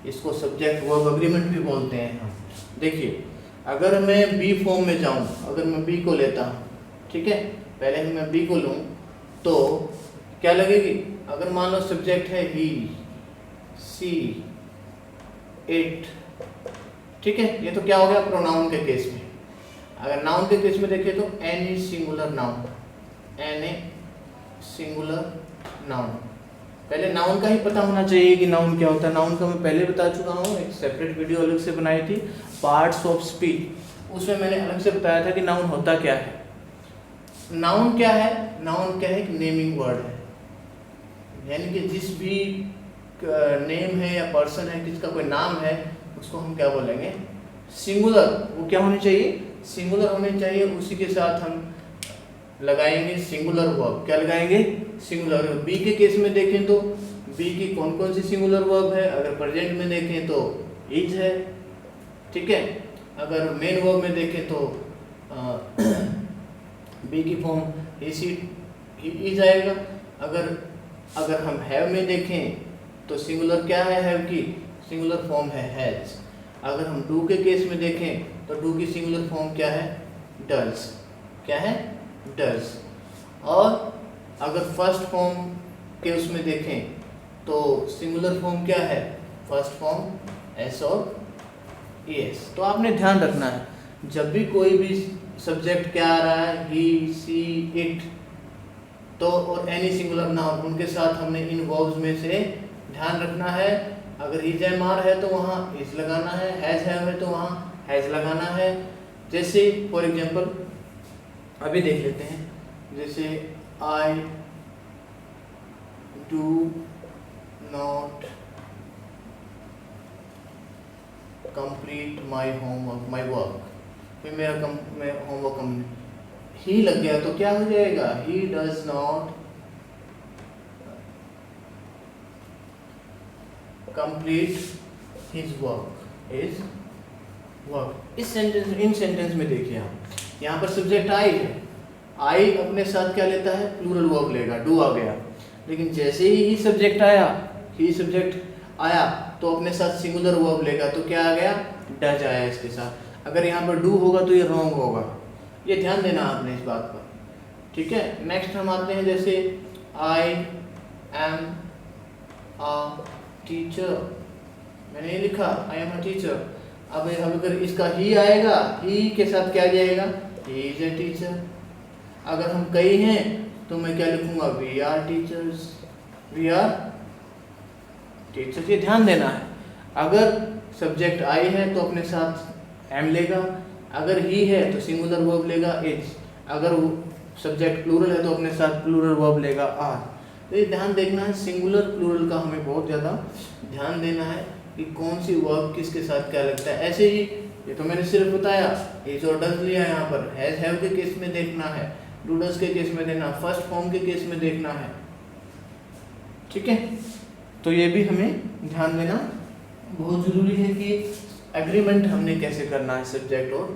इसको सब्जेक्ट वर्ब एग्रीमेंट भी बोलते हैं हम। देखिए अगर मैं बी फॉर्म में जाऊं, अगर मैं बी को लेता हूं, ठीक है, पहले मैं बी को लूं तो क्या लगेगी, अगर मान लो सब्जेक्ट है ही, सी, इट, ठीक है, ये तो क्या हो गया प्रोनाउन के केस में। अगर नाउन के केस में देखें तो any singular noun, any singular noun. पहले नाउन का ही पता होना चाहिए कि नाउन क्या होता है। नाउन का मैं पहले बता चुका हूँ, एक सेपरेट वीडियो अलग से बनाई थी, पार्ट्स ऑफ स्पीच, उसमें मैंने अलग से बताया था कि नाउन होता क्या है। नाउन क्या है, नाउन क्या है, एक नेमिंग वर्ड है, यानी कि जिस भी नेम है या पर्सन है, किसका कोई नाम है, उसको हम क्या बोलेंगे, सिंगुलर, वो क्या होनी चाहिए, सिंगुलर होनी चाहिए, उसी के साथ हम लगाएंगे सिंगुलर वर्ब। क्या लगाएंगे, सिंगुलर। बी के केस में देखें तो बी की कौन कौन सी सिंगुलर वर्ब है, अगर प्रेजेंट में देखें तो इज है, ठीक है। अगर मेन वर्ब में देखें तो बी की फॉर्म ही सी इज आएगा। अगर हम हैव में देखें तो सिंगुलर क्या है हैव की, सिंगुलर फॉर्म है हैज। अगर हम डू के केस में देखें तो डू की सिंगुलर फॉर्म क्या है, डज, क्या है, डज। और अगर फर्स्ट फॉर्म के उसमें देखें तो सिंगुलर फॉर्म क्या है, फर्स्ट फॉर्म एस और एस। तो आपने ध्यान रखना है जब भी कोई भी सब्जेक्ट क्या आ रहा है, ही सी इट, तो और एनी सिंगुलर नाउन, उनके साथ हमने इन वर्ब्स में से ध्यान रखना है। अगर इज एम आर है तो वहाँ इज लगाना है, हैज हैव है तो वहाँ हैज लगाना है। जैसे फॉर एग्जांपल अभी देख लेते हैं, जैसे I do not complete my homework, my work, फिर मेरा होमवर्क ही लग गया तो क्या हो जाएगा, he does not complete his work. इस सेंटेंस, इन सेंटेंस में देखिए आप, यहाँ पर सब्जेक्ट आई है, आई अपने साथ क्या लेता है, प्लूरल वर्ब लेगा, डू आ गया। लेकिन जैसे ही सब्जेक्ट आया, ही सब्जेक्ट आया तो अपने साथ सिंगुलर वर्ब लेगा, तो क्या आ गया, डज आया इसके साथ। अगर यहाँ पर डू होगा तो ये रॉन्ग होगा, ये ध्यान देना आपने इस बात पर, ठीक है। नेक्स्ट हम आते हैं, जैसे आई एम अ टीचर, मैंने ये लिखा आई एम अ टीचर। अब अगर इसका ही आएगा, ही के साथ क्या जाएगा, ही इज ए टीचर। अगर हम कई हैं तो मैं क्या लिखूंगा, we are teachers, we are teachers. ये ध्यान देना है, अगर सब्जेक्ट आई है तो अपने साथ एम लेगा, अगर ही है तो सिंगुलर वर्ब लेगा इज, अगर सब्जेक्ट प्लूरल है तो अपने साथ प्लूरल वर्ब लेगा आर। तो ये ध्यान देखना है, सिंगुलर प्लूरल का हमें बहुत ज़्यादा ध्यान देना है कि कौन सी वर्ब किसके साथ क्या लगता है। ऐसे ही ये तो मैंने सिर्फ बताया, इज और डज लिया, यहाँ पर हैज हैव के केस में देखना है, डू डज के केस में देखना, फर्स्ट फॉर्म के केस में देखना है, ठीक है। तो ये भी हमें ध्यान देना बहुत ज़रूरी है कि एग्रीमेंट हमने कैसे करना है सब्जेक्ट और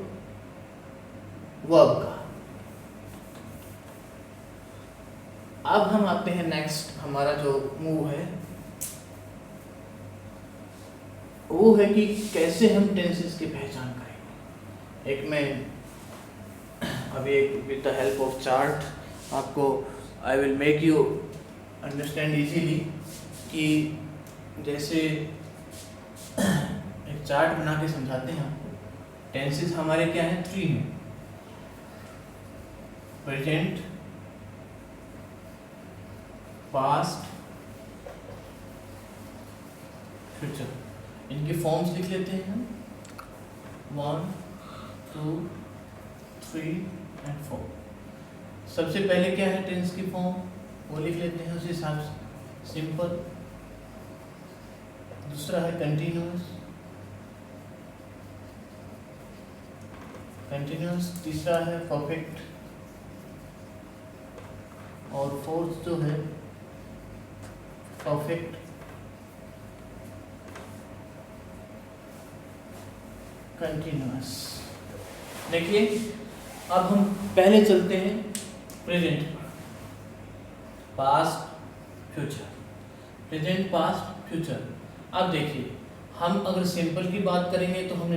वर्ब का। अब हम आते हैं नेक्स्ट, हमारा जो मूव है वो है कि कैसे हम टेंसेस की पहचान करें। एक मैं अभी एक with the help of chart आपको I will make you understand easily कि जैसे एक चार्ट बना के समझाते हैं आपको। टेंसेस हमारे क्या हैं, 3 हैं, प्रेजेंट, पास्ट, फ्यूचर। इनके फॉर्म्स लिख लेते हैं हम, 1 2 3 एंड 4। सबसे पहले क्या है टेंस की फॉर्म, वो लिख लेते हैं उसी हिसाब से, सिंपल। दूसरा है कंटिन्यूअस, तीसरा है परफेक्ट, और फोर्थ जो है परफेक्ट कंटिन्यूअस। देखिए अब हम पहले चलते हैं present, past, future, present, past, future. अब देखिए हम अगर सिंपल की बात करेंगे तो हमने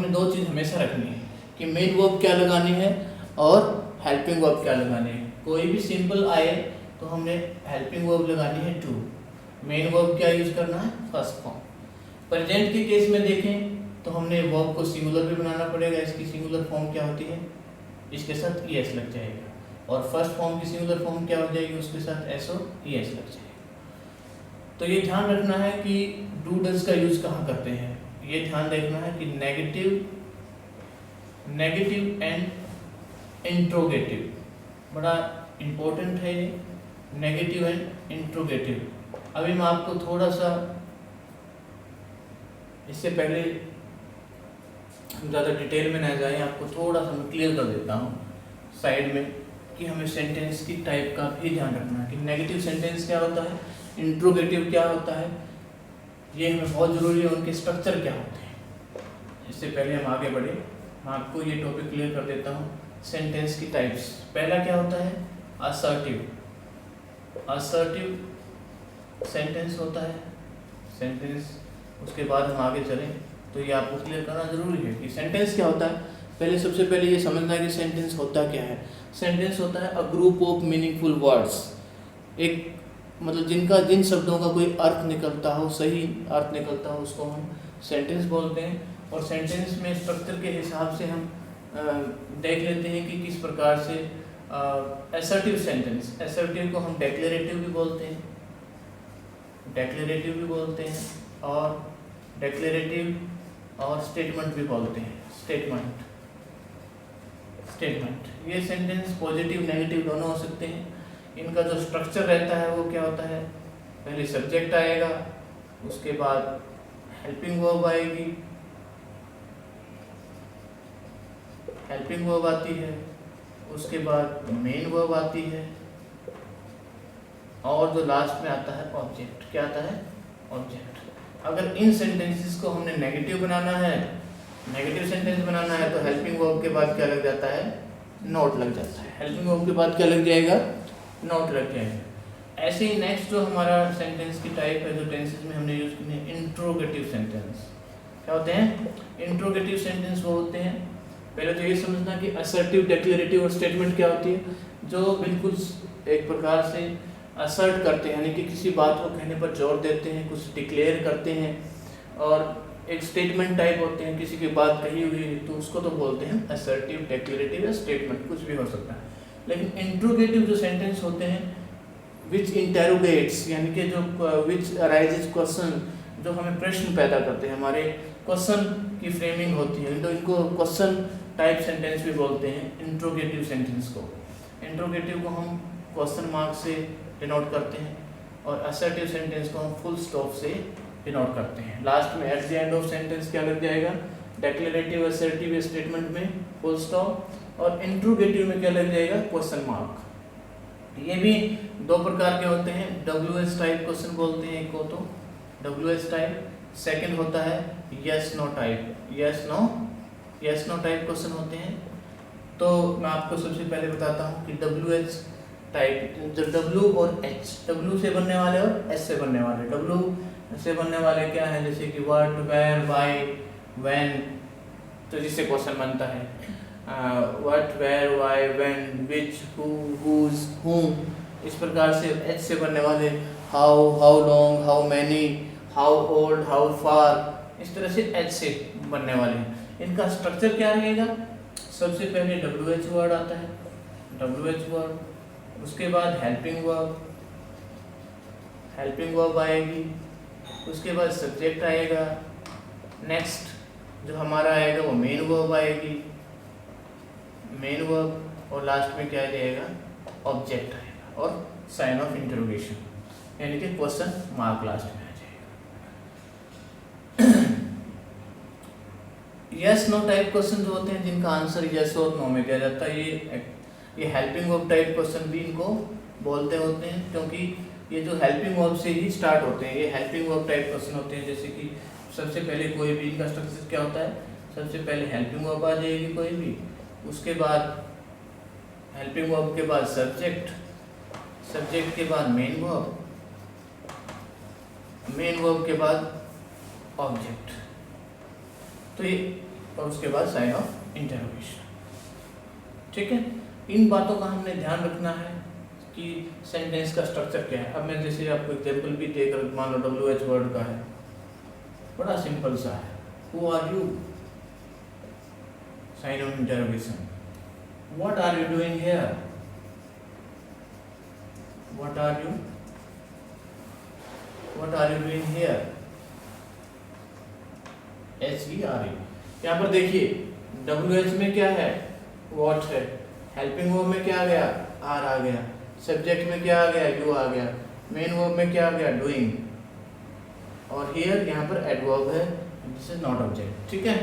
दो चीज़ हमेशा रखनी है कि मेन वर्ब क्या लगानी है और हेल्पिंग वर्ब क्या लगानी है। कोई भी सिंपल आए तो हमने हेल्पिंग वर्ब लगानी है टू, मेन वर्ब क्या यूज करना है, फर्स्ट फॉर्म। प्रेजेंट के केस में देखें तो हमने वर्ब को सिंगुलर भी बनाना पड़ेगा, इसकी सिंगुलर फॉर्म क्या होती है, इसके साथ ईएस लग जाएगा, और फर्स्ट फॉर्म की सिंगुलर फॉर्म क्या हो जाएगी, उसके साथ एस और ईएस लग जाएगा। तो ये ध्यान रखना है कि डू डज का यूज कहाँ करते हैं, ये ध्यान देखना है कि नेगेटिव एंड इंट्रोगेटिव, बड़ा इम्पोर्टेंट है ये, नेगेटिव एंड इंट्रोगेटिव। अभी मैं आपको थोड़ा सा, इससे पहले हम ज़्यादा डिटेल में ना जाएं, आपको थोड़ा सा मैं क्लियर कर देता हूँ साइड में कि हमें सेंटेंस की टाइप का भी ध्यान रखना है कि नेगेटिव सेंटेंस क्या होता है, इंट्रोगेटिव क्या होता है, ये हमें बहुत ज़रूरी है, उनके स्ट्रक्चर क्या होते हैं। इससे पहले हम आगे बढ़े, मैं आपको ये टॉपिक क्लियर कर देता हूँ। सेंटेंस की टाइप्स, पहला क्या होता है, असर्टिव। असर्टिव सेंटेंस होता है, सेंटेंस। उसके बाद हम आगे चलें तो ये आपको क्लियर करना ज़रूरी है कि सेंटेंस क्या होता है। पहले सबसे पहले ये समझना है कि सेंटेंस होता क्या है। सेंटेंस होता है a group of meaningful words, एक मतलब जिन शब्दों का कोई अर्थ निकलता हो, सही अर्थ निकलता हो, उसको हम सेंटेंस बोलते हैं। और सेंटेंस में स्ट्रक्चर के हिसाब से हम देख लेते हैं कि किस प्रकार से असर्टिव सेंटेंस, असर्टिव को हम डेक्लेरेटिव भी बोलते हैं, डेक्लेरेटिव भी बोलते हैं, और डेक्लेरेटिव और स्टेटमेंट भी बोलते हैं, स्टेटमेंट। ये सेंटेंस पॉजिटिव नेगेटिव दोनों हो सकते हैं। इनका जो स्ट्रक्चर रहता है वो क्या होता है, पहले सब्जेक्ट आएगा, उसके बाद हेल्पिंग वर्ब आएगी, हेल्पिंग वर्ब आती है, उसके बाद मेन वर्ब आती है, और जो लास्ट में आता है ऑब्जेक्ट। क्या आता है, ऑब्जेक्ट। अगर इन सेंटेंसेस को हमने नेगेटिव बनाना है, नेगेटिव सेंटेंस बनाना है, तो हेल्पिंग वर्ब के बाद क्या लग जाता है, नॉट लग जाता है। हेल्पिंग वर्ब के बाद क्या लग जाएगा, नॉट लग जाएगा। ऐसे ही नेक्स्ट जो हमारा सेंटेंस की टाइप है, जो टेंसेस में हमने यूज किए हैं, इंट्रोगेटिव सेंटेंस। क्या होते हैं, इंट्रोगेटिव सेंटेंस वो होते हैं, पहले तो ये समझना कि असर्टिव, डेक्लेरेटिव और स्टेटमेंट क्या होती है, जो बिल्कुल एक प्रकार से असर्ट करते हैं, यानी कि किसी बात को कहने पर जोर देते हैं, कुछ डिक्लेयर करते हैं। और एक स्टेटमेंट टाइप होते हैं, किसी की बात कही हुई है तो उसको तो बोलते हैं असर्टिव, डेक्लेरेटिव या स्टेटमेंट, कुछ भी हो सकता है। लेकिन इंट्रोगेटिव जो सेंटेंस होते हैं, विच इंटेरोगेट्स, यानी कि जो विच अराइजेस क्वेश्चन, जो हमें प्रश्न पैदा करते हैं, हमारे क्वेश्चन की फ्रेमिंग होती है, तो इनको क्वेश्चन टाइप सेंटेंस भी बोलते हैं, इंट्रोगेटिव सेंटेंस को। इंट्रोगेटिव को हम क्वेश्चन मार्क से डिनोट करते हैं, और असर्टिव सेंटेंस को हम फुल स्टॉप से डिनोट करते हैं। लास्ट में at the end of sentence क्या लग जाएगा, डेक्लेरेटिव, असर्टिव, स्टेटमेंट में फुल स्टॉप, और इंट्रोगेटिव में क्या लग जाएगा, क्वेश्चन मार्क। ये भी दो प्रकार के होते हैं, WS टाइप क्वेश्चन बोलते हैं एक को, तो WS टाइप। सेकंड होता है yes no type, yes no type question होते हैं। तो मैं आपको सबसे पहले बताता हूँ कि WH टाइप, जो W और H, W से बनने वाले और S से बनने वाले। W से बनने वाले क्या है, जैसे कि व्हाट, वेयर, व्हाई, व्हेन, तो जिससे क्वेश्चन बनता है what, where, why, when, which, who, whose, whom। इस प्रकार से H से बनने वाले how, how long, how many, how old, how far, इस तरह से H से बनने वाले हैं। इनका स्ट्रक्चर क्या रहेगा, सबसे पहले WH वर्ड आता है, WH वर्ड, उसके बाद हेल्पिंग वर्ब आएगी, उसके बाद सब्जेक्ट आएगा, नेक्स्ट जो हमारा आएगा वो मेन वर्ब आएगी, मेन वर्ब, और लास्ट में क्या जाएगा, ऑब्जेक्ट आएगा, और साइन ऑफ इंटरोगेशन, यानी कि क्वेश्चन मार्क लास्ट में आ जाएगा। यस नो टाइप क्वेश्चन जो होते हैं, जिनका आंसर यस और नो में दिया जाता है, ये हेल्पिंग वर्ब टाइप क्वेश्चन भी इनको बोलते होते हैं, क्योंकि ये जो हेल्पिंग वर्ब से ही स्टार्ट होते हैं, ये हेल्पिंग वर्ब टाइप क्वेश्चन होते हैं। जैसे कि सबसे पहले कोई भी, इनका स्ट्रक्चर क्या होता है, सबसे पहले हेल्पिंग वर्ब आ जाएगी कोई भी, उसके बाद हेल्पिंग वर्ब के बाद सब्जेक्ट, सब्जेक्ट के बाद मेन वर्ब, मेन वर्ब के बाद ऑब्जेक्ट, तो ये, और उसके बाद साइन ऑफ इंटरोगेशन। ठीक है, इन बातों का हमने ध्यान रखना है कि सेंटेंस का स्ट्रक्चर क्या है। अब मैं जैसे आपको एग्जांपल भी देकर, मान लो WH वर्ड का है, बड़ा सिंपल सा है, who are you, sign of interrogation, what are you doing here, what are you doing here, HERE। यहाँ पर देखिए WH में क्या है, वॉट है, हेल्पिंग वर्ब में क्या आ गया, आर आ गया, सब्जेक्ट में क्या आ गया, यू आ गया, मेन वर्ब में क्या आ गया, डूइंग, और हियर यहाँ पर एडवर्ब है, दिस इज नॉट ऑब्जेक्ट। ठीक है,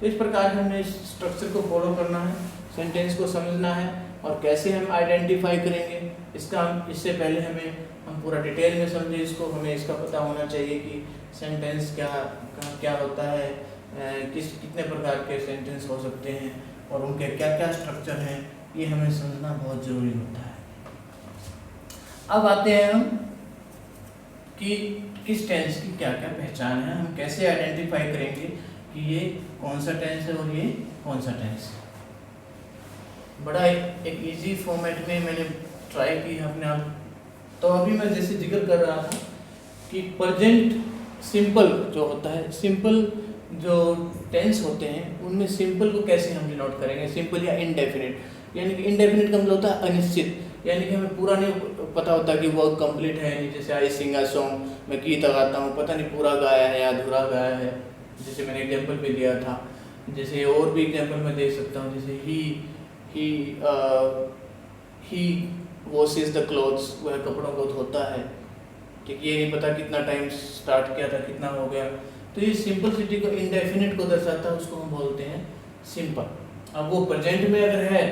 तो इस प्रकार हमने इस स्ट्रक्चर को फॉलो करना है, सेंटेंस को समझना है, और कैसे हम आइडेंटिफाई करेंगे इसका इससे पहले हम पूरा डिटेल में समझे इसको। हमें इसका पता होना चाहिए कि सेंटेंस क्या होता है, कितने प्रकार के सेंटेंस हो सकते हैं और उनके क्या क्या स्ट्रक्चर हैं, ये हमें समझना बहुत ज़रूरी होता है। अब आते हैं हम कि किस टेंस की क्या क्या पहचान है, हम कैसे आइडेंटिफाई करेंगे कि ये कौन सा टेंस है और ये कौन सा टेंस है। बड़ा एक इजी फॉर्मेट में मैंने ट्राई की अपने आप। तो अभी मैं जैसे जिक्र कर रहा था कि प्रेजेंट सिंपल जो होता है, सिंपल जो टेंस होते हैं उनमें सिंपल को कैसे हम डिनोट करेंगे, सिंपल या इनडेफिनिट। यानी कि इनडेफिनिट का मतलब होता है अनिश्चित, यानी कि हमें पूरा नहीं पता होता कि वर्क कंप्लीट है नहीं। जैसे आई सिंग अ सॉन्ग, मैं गीत गाता हूँ, पता नहीं पूरा गाया है या अधूरा गाया है, जैसे मैंने एग्जांपल भी दिया था। जैसे और भी एग्जांपल मैं दे सकता हूँ, जैसे ही वॉशेस द क्लोथ्स, वह कपड़ों को धोता है, ठीक, ये नहीं पता कितना टाइम स्टार्ट किया था, कितना हो गया। तो ये सिंपलिसिटी को, इनडेफिनिट को दर्शाता है, उसको हम बोलते हैं सिंपल। अब वो प्रेजेंट में अगर है,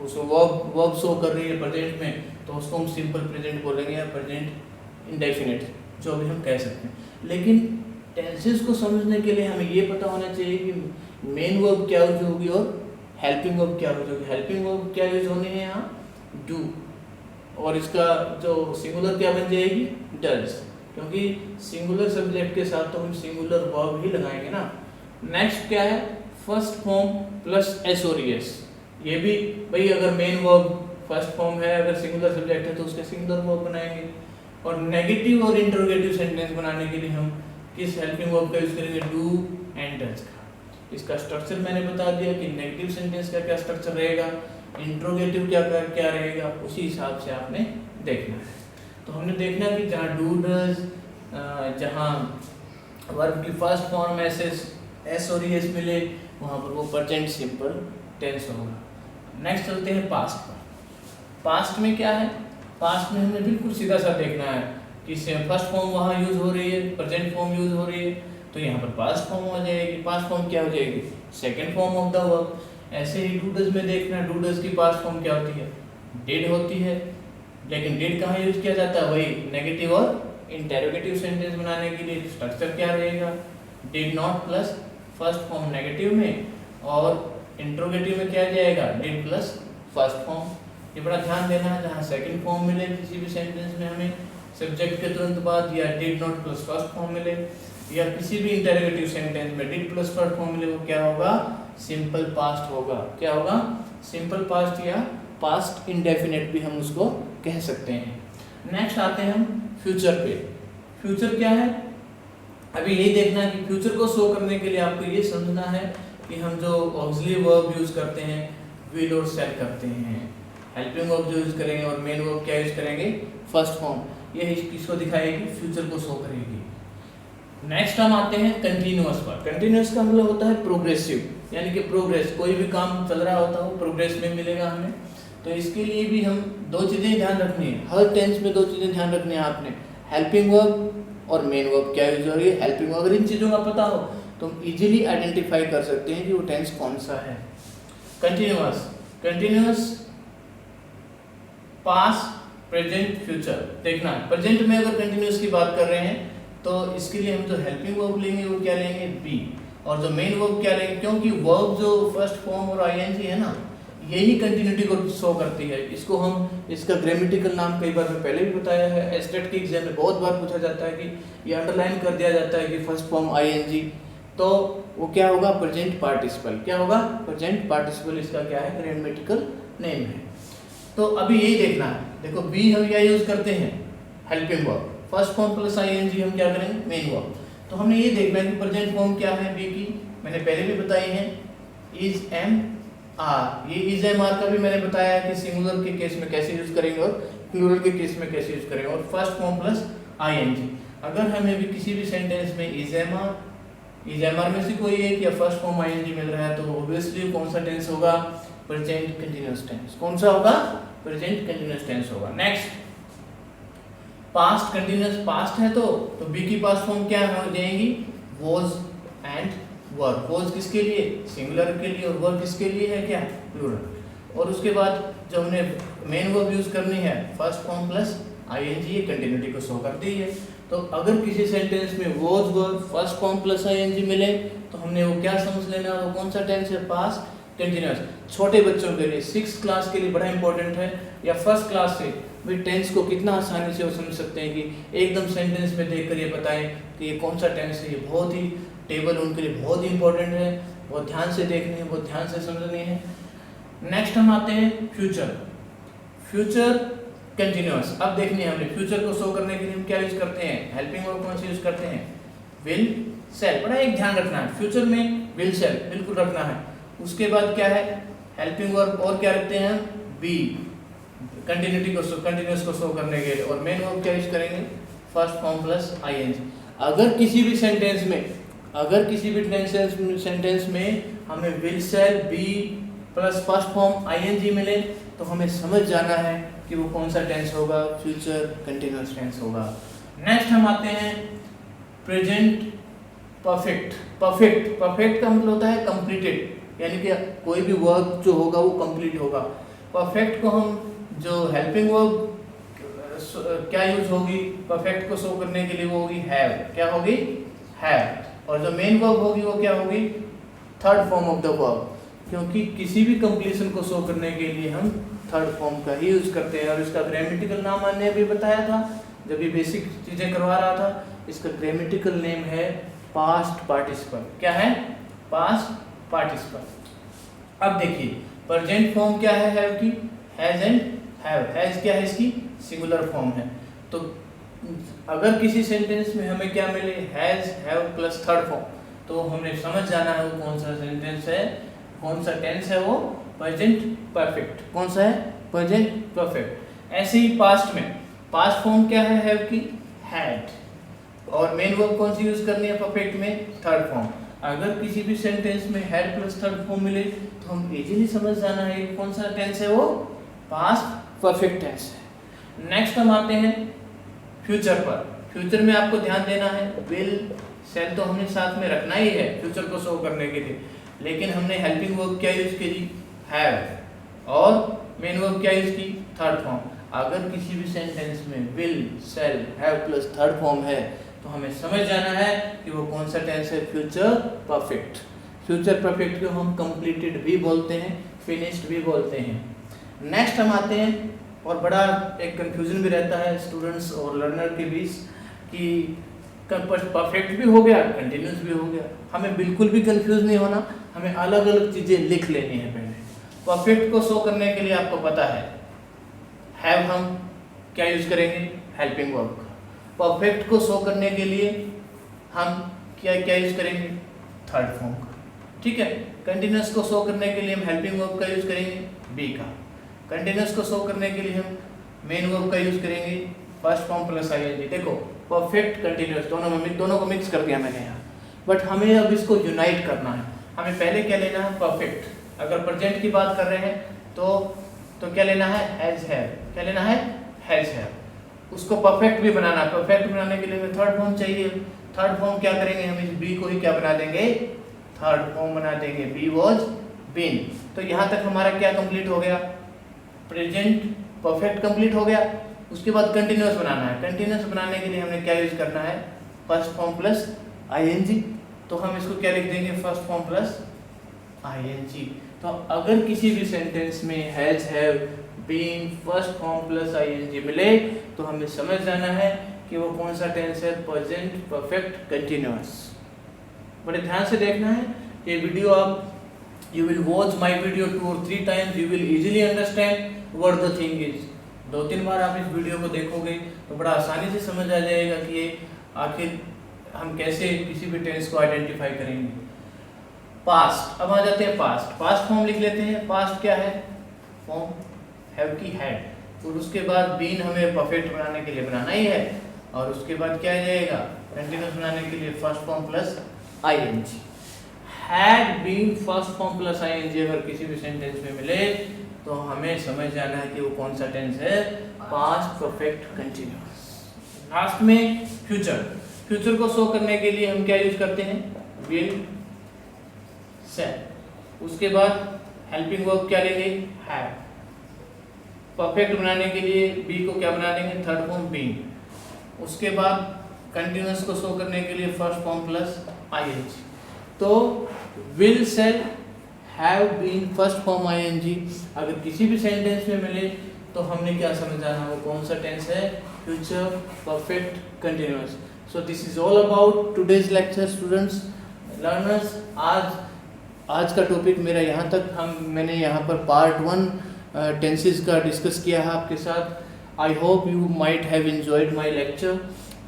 उसको वर्ब शो कर रही है प्रेजेंट में, तो उसको हम सिंपल प्रेजेंट बोलेंगे या प्रेजेंट इंडेफिनिट, जो भी हम कह सकते हैं। लेकिन टेंसेस को समझने के लिए हमें ये पता होना चाहिए कि मेन वर्ब क्या यूज होगी और हेल्पिंग वर्ब क्या यूज होगी। हेल्पिंग वर्ब क्या यूज होनी है यहाँ, डू, और इसका जो सिंगुलर क्या बन जाएगी, डज, क्योंकि सिंगुलर सब्जेक्ट के साथ तो हम सिंगुलर वर्ब ही लगाएंगे ना। नेक्स्ट क्या है, फर्स्ट फॉर्म प्लस एस और एस। ये भी भाई अगर मेन वर्ब फर्स्ट फॉर्म है, अगर सिंगुलर सब्जेक्ट है तो उसके सिंगुलर वर्ब बनाएंगे। और नेगेटिव और इंटरोगेटिव सेंटेंस बनाने के लिए हम किस हेल्पिंग वर्ब का यूज करेंगे, डू एंड डज का। इसका स्ट्रक्चर मैंने बता दिया कि नेगेटिव सेंटेंस का क्या स्ट्रक्चर रहेगा, इंटरोगेटिव क्या रहेगा, उसी हिसाब से आपने देखना है। तो हमने देखना कि जहाँ डू डज, जहाँ वर्ब की फर्स्ट फॉर्म एस और एस मिले, वहाँ पर वो प्रेजेंट सिंपल टेंस होगा। नेक्स्ट चलते हैं पास्ट पर। पास्ट में क्या है, पास्ट में हमें बिल्कुल सीधा सा देखना है कि फर्स्ट फॉर्म वहाँ यूज हो रही है, प्रेजेंट फॉर्म यूज हो रही है, तो यहाँ पर पास्ट फॉर्म हो जाएगी। पास्ट फॉर्म क्या हो जाएगी, second form of the verb. ऐसे ही डू डज में देखना, डू डज की पास्ट फॉर्म क्या होती है, डिड होती है। लेकिन डिड कहाँ यूज किया जाता है, वही नेगेटिव और इंटेरोगेटिव सेंटेंस बनाने के लिए। स्ट्रक्चर क्या रहेगा, did not plus first form negative में, और इंट्रोगेटिव में क्या जाएगा, डिड प्लस फर्स्ट फॉर्म। ये बड़ा ध्यान देना है, जहाँ सेकंड फॉर्म मिले किसी भी सेंटेंस में हमें सब्जेक्ट के तुरंत बाद, या did not plus first form मिले, या किसी भी इंटरोगेटिव सेंटेंस में डिड प्लस फर्स्ट फॉर्म मिले, वो क्या होगा, सिंपल पास्ट होगा। क्या होगा, सिंपल पास्ट, या पास्ट इंडेफिनिट भी हम उसको कह सकते हैं। नेक्स्ट आते हैं हम फ्यूचर पे। फ्यूचर क्या है, अभी यही देखना है कि फ्यूचर को शो करने के लिए आपको ये समझना है कि हम जो ऑक्सिलरी वर्ब यूज करते हैं, विल और शैल करते हैं। हेल्पिंग वर्ब जो यूज करेंगे और मेन वर्ब क्या यूज करेंगे, फर्स्ट फॉर्म। ये किसको दिखाएगी, फ्यूचर को शो करेगी। नेक्स्ट हम आते हैं कंटिन्यूअस पर। कंटिन्यूअस का मतलब होता है प्रोग्रेसिव, यानी कि प्रोग्रेस, कोई भी काम चल रहा होता है प्रोग्रेस में मिलेगा हमें। तो इसके लिए भी हम दो चीज़ें ध्यान रखनी है, हर टेंस में दो चीज़ें ध्यान रखनी है आपने, हेल्पिंग वर्ब और मेन वर्ब क्या यूज हो रही है। हेल्पिंग वर्ब, अगर इन चीज़ों का पता हो तो हम इजीली आइडेंटिफाई कर सकते हैं कि वो टेंस कौन सा है। Continuous, continuous past present future. देखना प्रेजेंट में अगर कंटिन्यूअस की बात कर रहे हैं तो इसके लिए हम जो हेल्पिंग वर्ब लेंगे वो क्या लेंगे, बी, और जो मेन वर्ब क्या लेंगे, क्योंकि वर्ब जो फर्स्ट फॉर्म और आईएनजी है ना, यही कंटिन्यूटी को शो करती है। इसको हम, इसका ग्रामेटिकल नाम कई बार मैं पहले भी बताया है, एस्टेट के एग्जाम में बहुत बार पूछा जाता है कि ये अंडरलाइन कर दिया जाता है कि फर्स्ट फॉर्म आईएनजी, तो वो क्या होगा, प्रेजेंट पार्टिसिपल। क्या होगा, प्रेजेंट पार्टिसिपल, इसका क्या है, ग्रामेटिकल नेम है। तो अभी यही देखना है, देखो बी हम क्या यूज करते हैं, helping verb, first form plus ING हम क्या करेंगे, मेन वर्ब। तो हमने ये देखना है कि प्रेजेंट फॉर्म क्या है बी की, मैंने पहले भी बताई है, इज एम आर। ये इज एम आर का भी मैंने बताया है कि सिंगुलर के केस में कैसे यूज करेंगे और प्लूरल के केस में कैसे यूज करेंगे। और फर्स्ट फॉर्म प्लस आईएनजी, अगर हमें भी किसी भी सेंटेंस में इज एम आर में से कोई एक या फर्स्ट फॉर्म आईएनजी मिल रहा है तो ऑब्वियसली कौन सा टेंस होगा, प्रेजेंट कंटीन्यूअस टेंस। कौन सा होगा, प्रेजेंट कंटीन्यूअस टेंस होगा। नेक्स्ट पास्ट कंटीन्यूअस, पास्ट है तो बी की पास्ट फॉर्म क्या हो जाएगी, वॉज एंड वर। वॉज किसके लिए, सिंगुलर के लिए, और वर किसके लिए है, क्या, प्लूरल। और उसके बाद जो हमने मेन वर्ब यूज करनी है फर्स्ट फॉर्म प्लस आईएनजी, ये कंटिन्यूटी को शो करती है। तो अगर किसी सेंटेंस में was verb first form plus ING मिले तो हमने वो क्या समझ लेना, वो कौन सा टेंस है, पास्ट कंटिन्यूअस। छोटे बच्चों के लिए 6th क्लास के लिए बड़ा इंपॉर्टेंट है, या फर्स्ट क्लास से भी टेंस को कितना आसानी से वो समझ सकते हैं कि एकदम सेंटेंस में देखकर ये बताएं कि ये कौन सा टेंस है। ये बहुत ही टेबल उनके लिए बहुत ही इंपॉर्टेंट है, बहुत ध्यान से देखनी है, बहुत ध्यान से समझनी है। नेक्स्ट हम आते हैं फ्यूचर। Future continuous. अब देखनी है हमने फ्यूचर को शो करने के लिए हम क्या यूज करते हैं, हेल्पिंग वर्ब कौन सी यूज करते हैं, विल सेल। बड़ा एक ध्यान रखना है, फ्यूचर में विल सेल बिल्कुल रखना है। उसके बाद क्या है हेल्पिंग वर्ब, और क्या रखते हैं बी, कंटिन्यूटी को कंटिन्यूअस को शो करने के लिए। और मेन वर्ब क्या यूज करेंगे, फर्स्ट फॉर्म प्लस आईएनजी। अगर किसी भी सेंटेंस में हमें will shall be plus first form ING मिले तो हमें समझ जाना है कि वो कौन सा टेंस होगा, फ्यूचर कंटिन्यूअस टेंस होगा। नेक्स्ट हम आते हैं प्रेजेंट परफेक्ट। परफेक्ट का मतलब होता है कंप्लीटेड, यानी कि कोई भी वर्क जो होगा वो कंप्लीट होगा। परफेक्ट को हम जो हेल्पिंग वर्ब क्या यूज होगी परफेक्ट को शो करने के लिए, वो होगी हैव। क्या होगी, हैव। और जो मेन वर्ब होगी वो क्या होगी, third form of the verb, क्योंकि किसी भी कंप्लीशन को शो करने के लिए हम थर्ड फॉर्म का ही यूज करते हैं। और इसका ग्रामेटिकल नाम मैंने अभी बताया था जब ये बेसिक चीजें करवा रहा था। इसका ग्रामेटिकल नेम है पास्ट पार्टिसिपल। क्या है, पास्ट पार्टिसिपल। अब देखिए प्रेजेंट फॉर्म क्या है हैव की, हैज एंड हैव। हैज क्या है, इसकी सिंगुलर फॉर्म है। तो अगर किसी सेंटेंस में हमें क्या मिले, has have plus third form, तो हमें समझ जाना है वो कौन सा सेंटेंस है, कौन सा टेंस है, वो प्रेजेंट परफेक्ट। कौन सा है, प्रेजेंट परफेक्ट। ऐसे ही पास्ट में पास्ट फॉर्म क्या है हैव की, हैड। और मेन वर्ब कौन सी यूज करनी है परफेक्ट में, थर्ड फॉर्म। अगर किसी भी सेंटेंस में हैड प्लस थर्ड फॉर्म मिले तो हम इजीली समझ जाना है कौन सा टेंस है, वो पास्ट परफेक्ट टेंस है। नेक्स्ट हम आते हैं फ्यूचर पर। फ्यूचर में आपको ध्यान देना है विल सेल तो हमने साथ में रखना ही है फ्यूचर को शो करने के लिए, लेकिन हमने हेल्पिंग वर्ब क्या यूज करी, हैव, और मेन वर्ब क्या यूज की, थर्ड फॉर्म। अगर किसी भी सेंटेंस में will shall have plus third form है तो हमें समझ जाना है कि वो कौन सा टेंस है, फ्यूचर परफेक्ट। फ्यूचर परफेक्ट को हम कंप्लीटेड भी बोलते हैं, फिनिश्ड भी बोलते हैं। नेक्स्ट हम आते हैं, और बड़ा एक कंफ्यूजन भी रहता है स्टूडेंट्स और लर्नर के बीच कि परफेक्ट भी हो गया कंटिन्यूस भी हो गया। हमें बिल्कुल भी कंफ्यूज नहीं होना, हमें अलग अलग चीजें लिख लेनी है पहले। परफेक्ट को शो करने के लिए आपको पता है हैव हम क्या यूज करेंगे, हेल्पिंग वर्ब का। परफेक्ट को शो करने के लिए हम क्या यूज करेंगे, थर्ड फॉर्म का। ठीक है, कंटिन्यूस को शो करने के लिए हम हेल्पिंग वर्ब का यूज करेंगे, बी का। कंटिन्यूस को शो करने के लिए हम मेन वर्ब का यूज करेंगे, फर्स्ट फॉर्म प्लस आईएनजी। देखो परफेक्ट कंटिन्यूस दोनों को मिक्स कर दिया मैंने यहाँ, बट हमें अब इसको यूनाइट करना है। हमें पहले क्या लेना है, परफेक्ट। अगर प्रेजेंट की बात कर रहे हैं तो क्या लेना है, हैज हैव। क्या लेना है, हैज हैव। उसको परफेक्ट भी बनाना है। परफेक्ट बनाने के लिए हमें थर्ड फॉर्म चाहिए। थर्ड फॉर्म क्या करेंगे, हम इस बी को ही क्या बना देंगे, थर्ड फॉर्म बना देंगे, बी वॉज बीन। तो यहाँ तक हमारा क्या कंप्लीट हो गया, प्रेजेंट परफेक्ट कंप्लीट हो गया। उसके बाद कंटिन्यूअस बनाना है। कंटिन्यूअस बनाने के लिए हमने क्या यूज करना है, फर्स्ट फॉर्म प्लस आईएनजी। तो हम इसको क्या लिख देंगे, फर्स्ट फॉर्म प्लस आईएनजी। तो अगर किसी भी सेंटेंस में has have been first form plus ING मिले तो हमें समझ जाना है कि वो कौन सा टेंस है, प्रेजेंट परफेक्ट कंटिन्यूअस। बड़े ध्यान से देखना है ये वीडियो। आप you will watch my video 2 or 3 times, you will easily understand what the thing is। 2-3 बार आप इस वीडियो को देखोगे तो बड़ा आसानी से समझ आ जाएगा कि ये आखिर हम कैसे किसी भी टेंस को आइडेंटिफाई करेंगे। पास्ट, अब आ जाते हैं पास्ट। पास्ट फॉर्म लिख लेते हैं। पास्ट क्या है, फॉर्म हैव की हैड, और उसके बाद बीन हमें परफेक्ट बनाने के लिए बनाना ही है, और उसके बाद क्या आ जाएगा, कंटिन्यूअस बनाने के लिए first form plus ING. Had been first form plus ING अगर किसी भी सेंटेंस में मिले तो हमें समझ जाना है कि वो कौन सा टेंस है, पास्ट परफेक्ट कंटिन्यूअस। लास्ट में फ्यूचर। फ्यूचर को शो करने के लिए हम क्या यूज करते हैं, विल सेल। उसके बाद हेल्पिंग वर्ब क्या लेंगे, हैव। परफेक्ट बनाने के लिए बी को क्या बना लेंगे, थर्ड फॉर्म बीइंग। उसके बाद कंटिन्यूअस को शो करने के लिए फर्स्ट फॉर्म प्लस आईएनजी। तो will, shall, have, been, first form ING अगर किसी भी सेंटेंस में मिले तो हमने क्या समझाना, वो कौन सा टेंस है, future perfect continuous. So this is all about today's lecture students, learners. आज का टॉपिक मेरा यहाँ तक, मैंने यहाँ पर पार्ट 1 टेंसेस का डिस्कस किया है आपके साथ। I hope you might have enjoyed my lecture,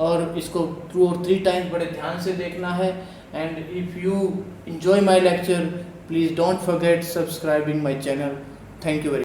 और इसको 2 और 3 टाइम्स बड़े ध्यान से देखना है। And if you enjoy my lecture, please don't forget subscribing my channel. Thank you very much.